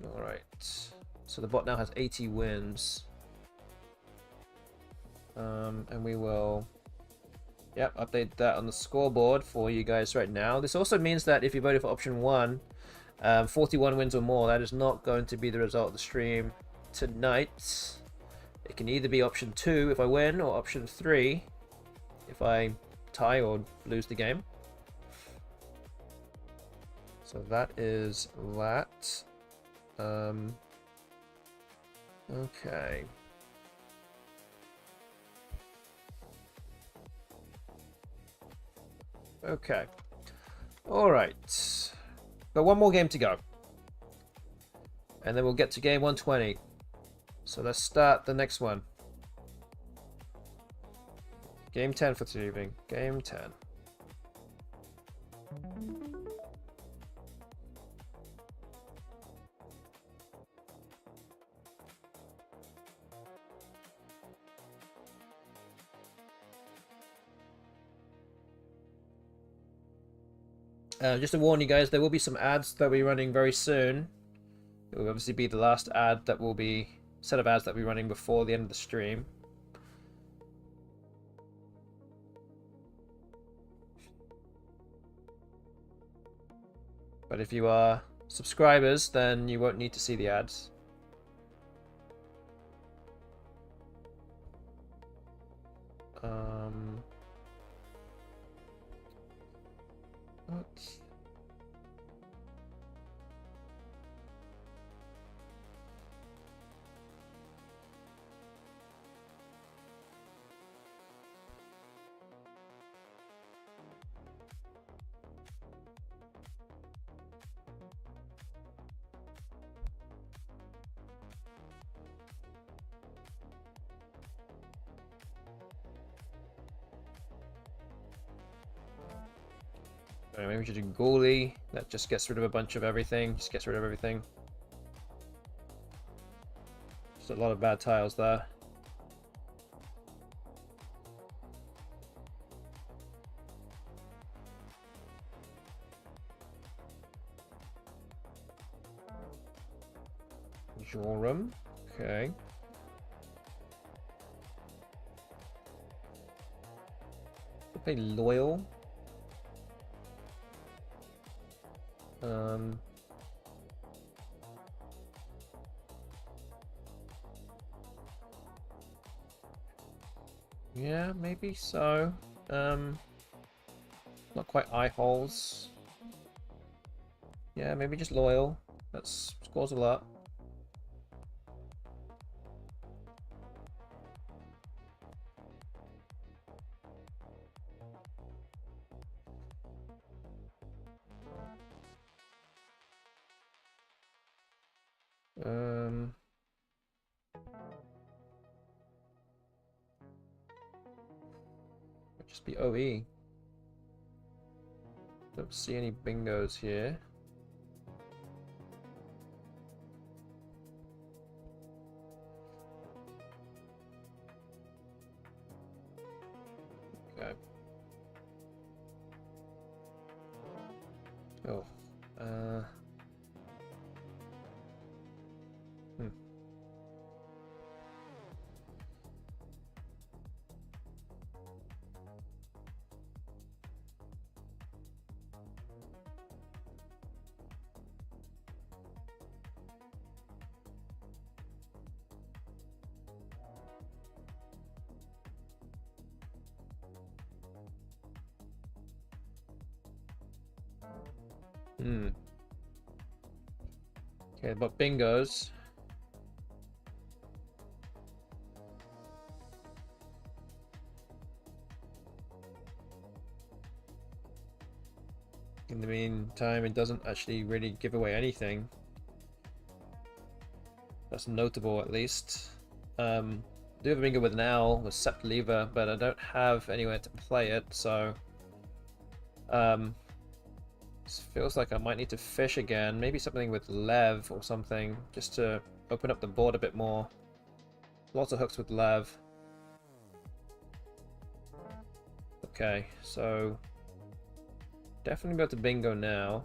Alright. So the bot now has 80 wins. And we will update that on the scoreboard for you guys right now. This also means that if you voted for option 1, 41 wins or more, that is not going to be the result of the stream tonight. It can either be option 2 if I win, or option 3 if I tie or lose the game. So that is that. Okay. Okay. Alright. Got one more game to go. And then we'll get to game 120. So let's start the next one. Game 10 for this evening. Game 10. Just to warn you guys, there will be some ads that we're running very soon. It will obviously be the last ad that will be set of ads that we're running before the end of the stream. But if you are subscribers, then you won't need to see the ads. What? Maybe we should do goalie. That just gets rid of a bunch of everything. Just gets rid of everything. Just a lot of bad tiles there. Joram. Okay. We'll play loyal. Yeah, maybe so. Not quite eye holes. Yeah, maybe just loyal. That scores a lot. Just be OE. Don't see any bingos here. Okay. Oh. Okay, but bingos. In the meantime, it doesn't actually really give away anything. That's notable, at least. Do have a bingo with an owl, with Sept Lever, but I don't have anywhere to play it, so... this feels like I might need to fish again. Maybe something with Lev or something, just to open up the board a bit more. Lots of hooks with Lev. Okay, so... definitely go to bingo now.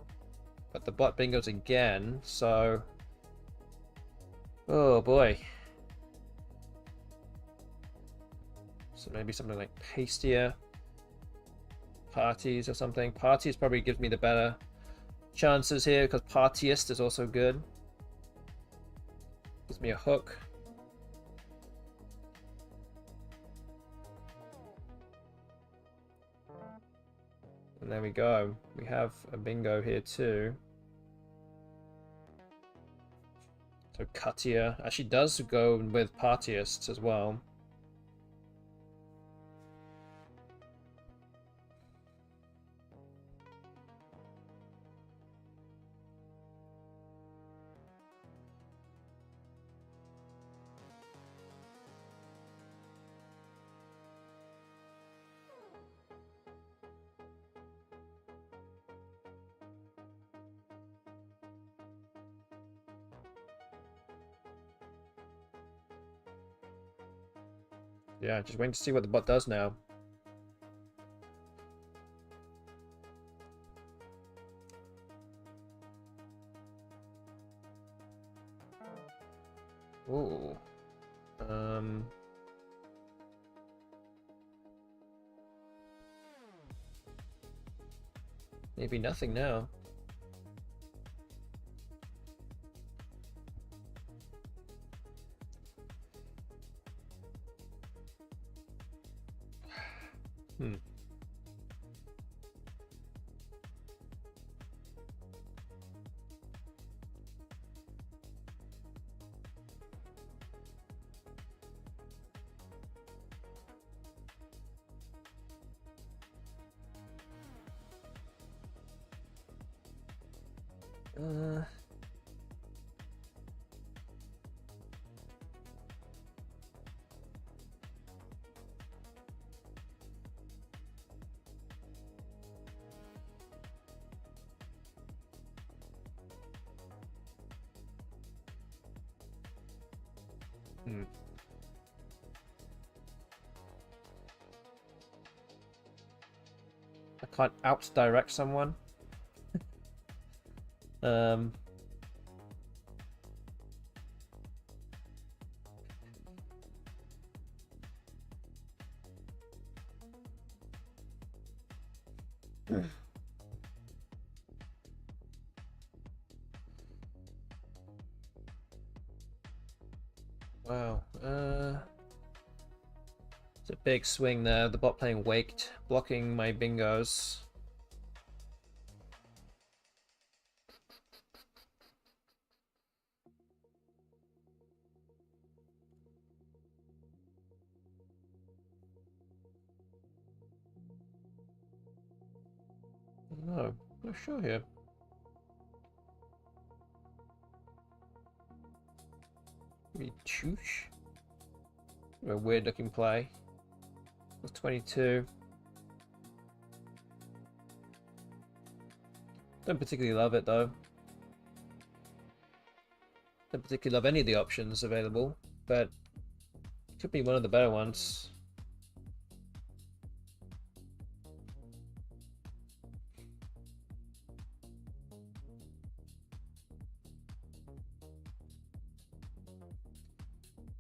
But the bot bingos again, so... oh boy. So maybe something like Pastier. Parties or something. Parties probably gives me the better chances here, because Partiest is also good. Gives me a hook. And there we go. We have a bingo here too. So Cuttier actually does go with Partiest as well. Yeah, just waiting to see what the bot does now. Ooh. Maybe nothing now. Hmm. I can't out-direct someone. Wow. It's a big swing there. The bot playing Waked, blocking my bingos. No, not sure here. Maybe Chooch? A weird looking play. With 22. Don't particularly love it though. Don't particularly love any of the options available, but it could be one of the better ones.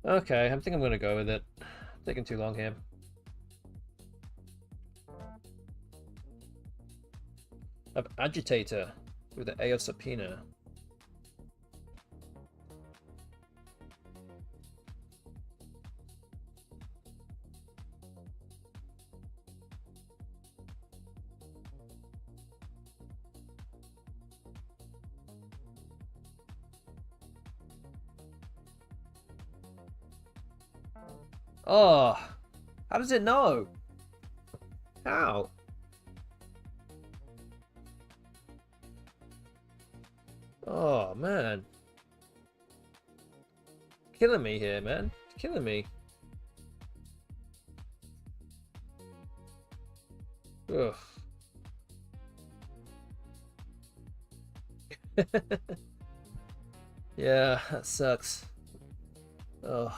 Okay, I think I'm gonna go with it. Taking too long here. I have Agitator with the A of Subpoena. Oh, how does it know? How? Oh, man. Killing me here, man. Killing me. Ugh. Yeah, that sucks. Ugh.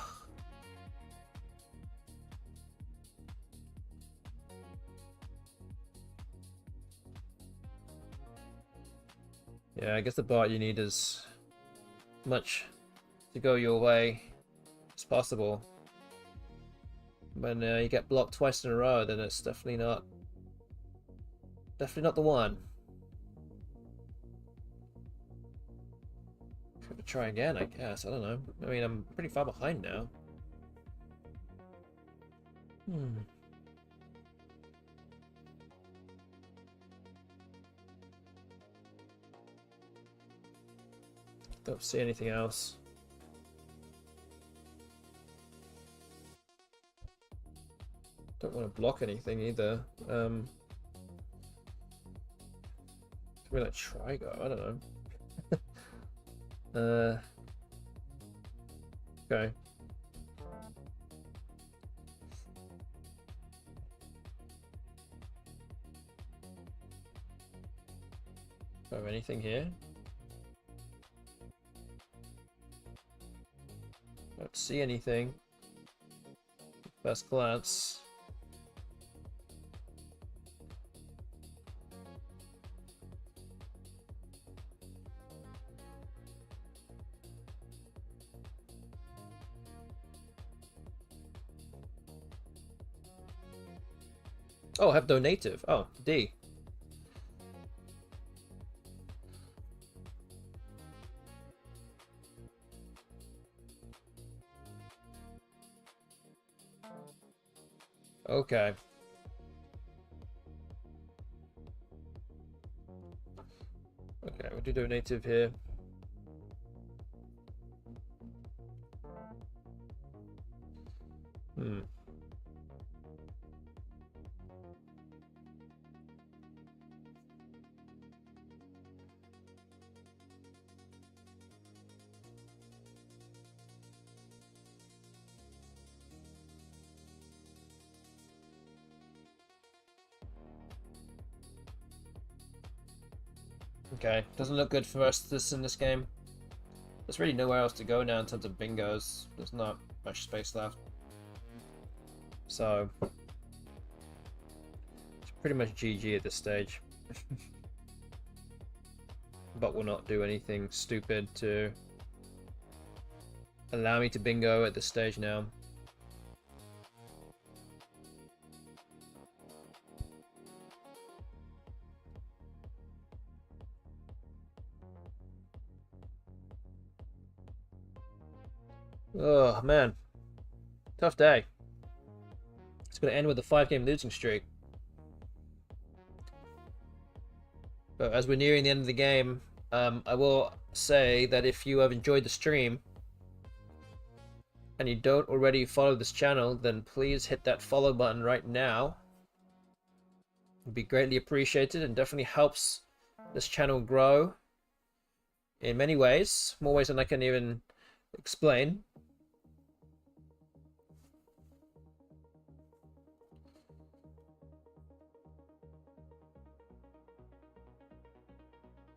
Yeah, I guess the bot you need is much to go your way as possible. When you get blocked twice in a row, then it's definitely not the one. Have to try again, I guess. I don't know. I mean, I'm pretty far behind now. Don't see anything else. Don't want to block anything either. Can we like try go? I don't know. Okay. Oh, anything here? Don't see anything. First glance. Oh, I have donative. Oh, D. Okay. Okay, we'll do donative here. Okay, doesn't look good for us in this game. There's really nowhere else to go now in terms of bingos. There's not much space left. So, it's pretty much GG at this stage. But will not do anything stupid to allow me to bingo at this stage now. Oh man, tough day. It's going to end with a 5-game losing streak. But as we're nearing the end of the game, I will say that if you have enjoyed the stream and you don't already follow this channel, then please hit that follow button right now. It'd be greatly appreciated and definitely helps this channel grow in many ways, more ways than I can even explain.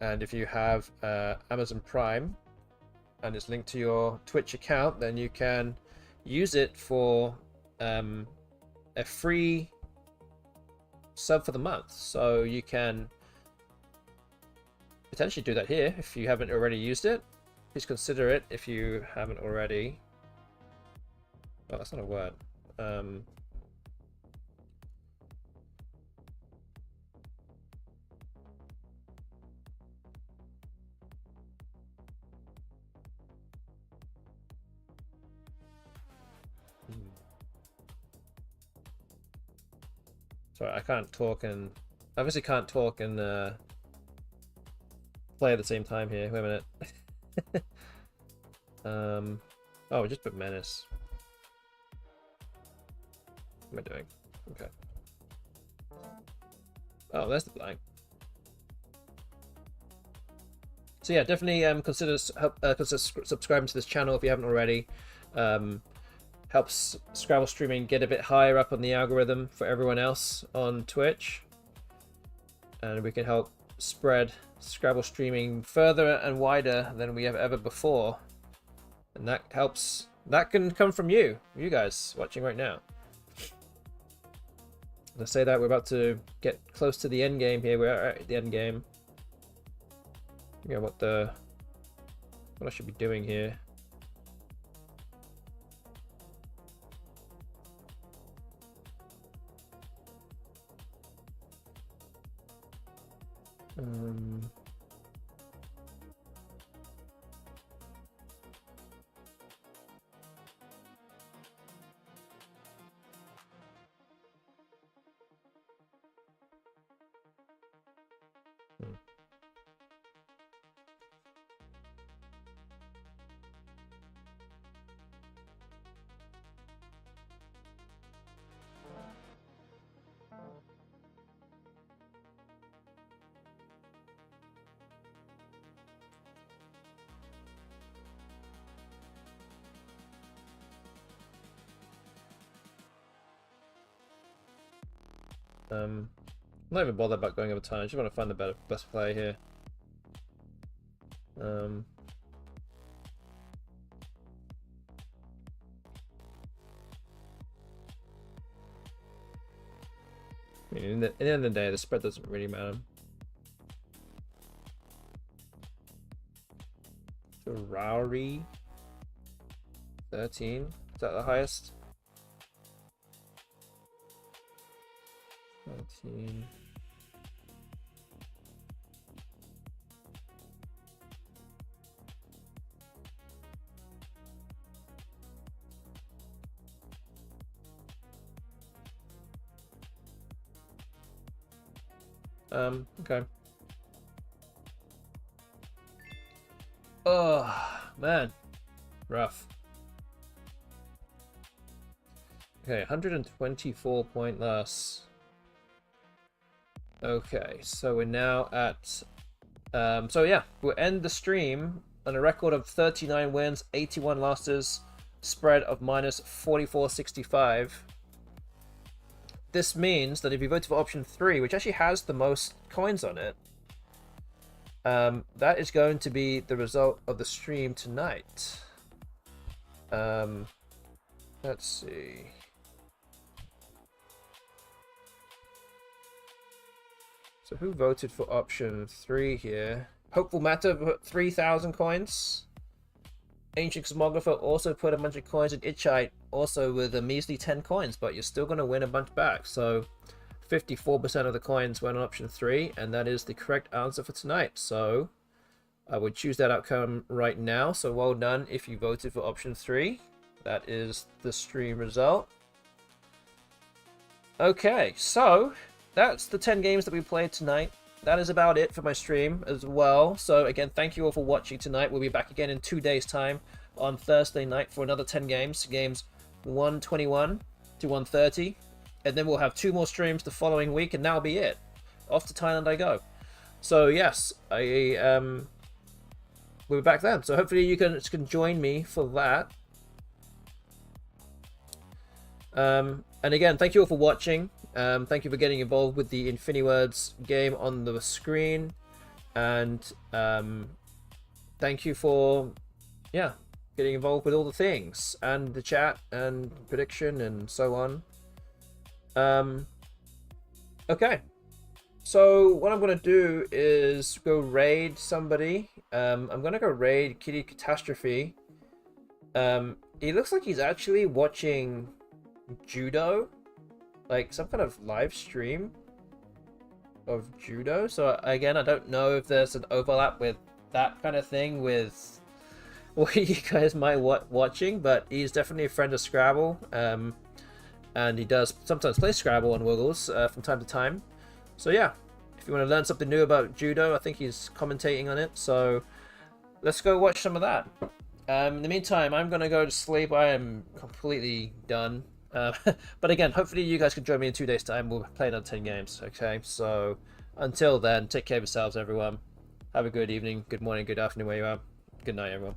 And if you have Amazon Prime and it's linked to your Twitch account, then you can use it for a free sub for the month. So you can potentially do that here if you haven't already used it. Please consider it if you haven't already. Oh, that's not a word. Sorry, I can't talk and obviously can't talk and play at the same time here. Wait a minute. Oh, we just put menace. What am I doing? Okay. Oh, there's the blank. So yeah, definitely consider subscribing to this channel if you haven't already. Helps Scrabble streaming get a bit higher up on the algorithm for everyone else on Twitch, and we can help spread Scrabble streaming further and wider than we have ever before. And that helps. That can come from you guys watching right now. Let's say that we're about to get close to the end game here. We're at the end game. Yeah, what I should be doing here. I'm not even bothered about going over time. I just want to find the best play here. I mean, at the end of the day, the spread doesn't really matter. Ferrari 13, is that the highest? 13. Okay. Oh, man. Rough. Okay, 124 point loss. Okay, so we're now at... so yeah, we'll end the stream on a record of 39 wins, 81 losses, spread of minus 44.65. This means that if you vote for option 3, which actually has the most coins on it, that is going to be the result of the stream tonight. Let's see. So who voted for option 3 here? Hopeful Matter put 3,000 coins. Ancient Cosmographer also put a bunch of coins, and Itchite also with a measly 10 coins, but you're still going to win a bunch back. So 54% of the coins went on option 3, and that is the correct answer for tonight. So I would choose that outcome right now. So well done if you voted for option 3. That is the stream result. Okay, so that's the 10 games that we played tonight. That is about it for my stream as well. So again, thank you all for watching tonight. We'll be back again in 2 days' time on Thursday night for another 10 games. Games 121 to 130. And then we'll have 2 more streams the following week, and that'll be it. Off to Thailand I go. So yes, we'll be back then. So hopefully you can join me for that. And again, thank you all for watching. Thank you for getting involved with the InfiniWords game on the screen. And thank you for, yeah, getting involved with all the things and the chat and prediction and so on. Okay, so what I'm gonna do is go raid somebody. I'm gonna go raid Kitty Catastrophe. He looks like he's actually watching judo, like some kind of live stream of judo. So again, I don't know if there's an overlap with that kind of thing with what you guys might watching, but he's definitely a friend of Scrabble, and he does sometimes play Scrabble on Wiggles from time to time. So yeah, if you want to learn something new about judo, I think he's commentating on it, so let's go watch some of that. In the meantime, I'm gonna go to sleep. I am completely done. But again, hopefully you guys can join me in 2 days' time. We'll play another 10 games, okay? So until then, take care of yourselves, everyone. Have a good evening, good morning, good afternoon, where you are. Good night, everyone.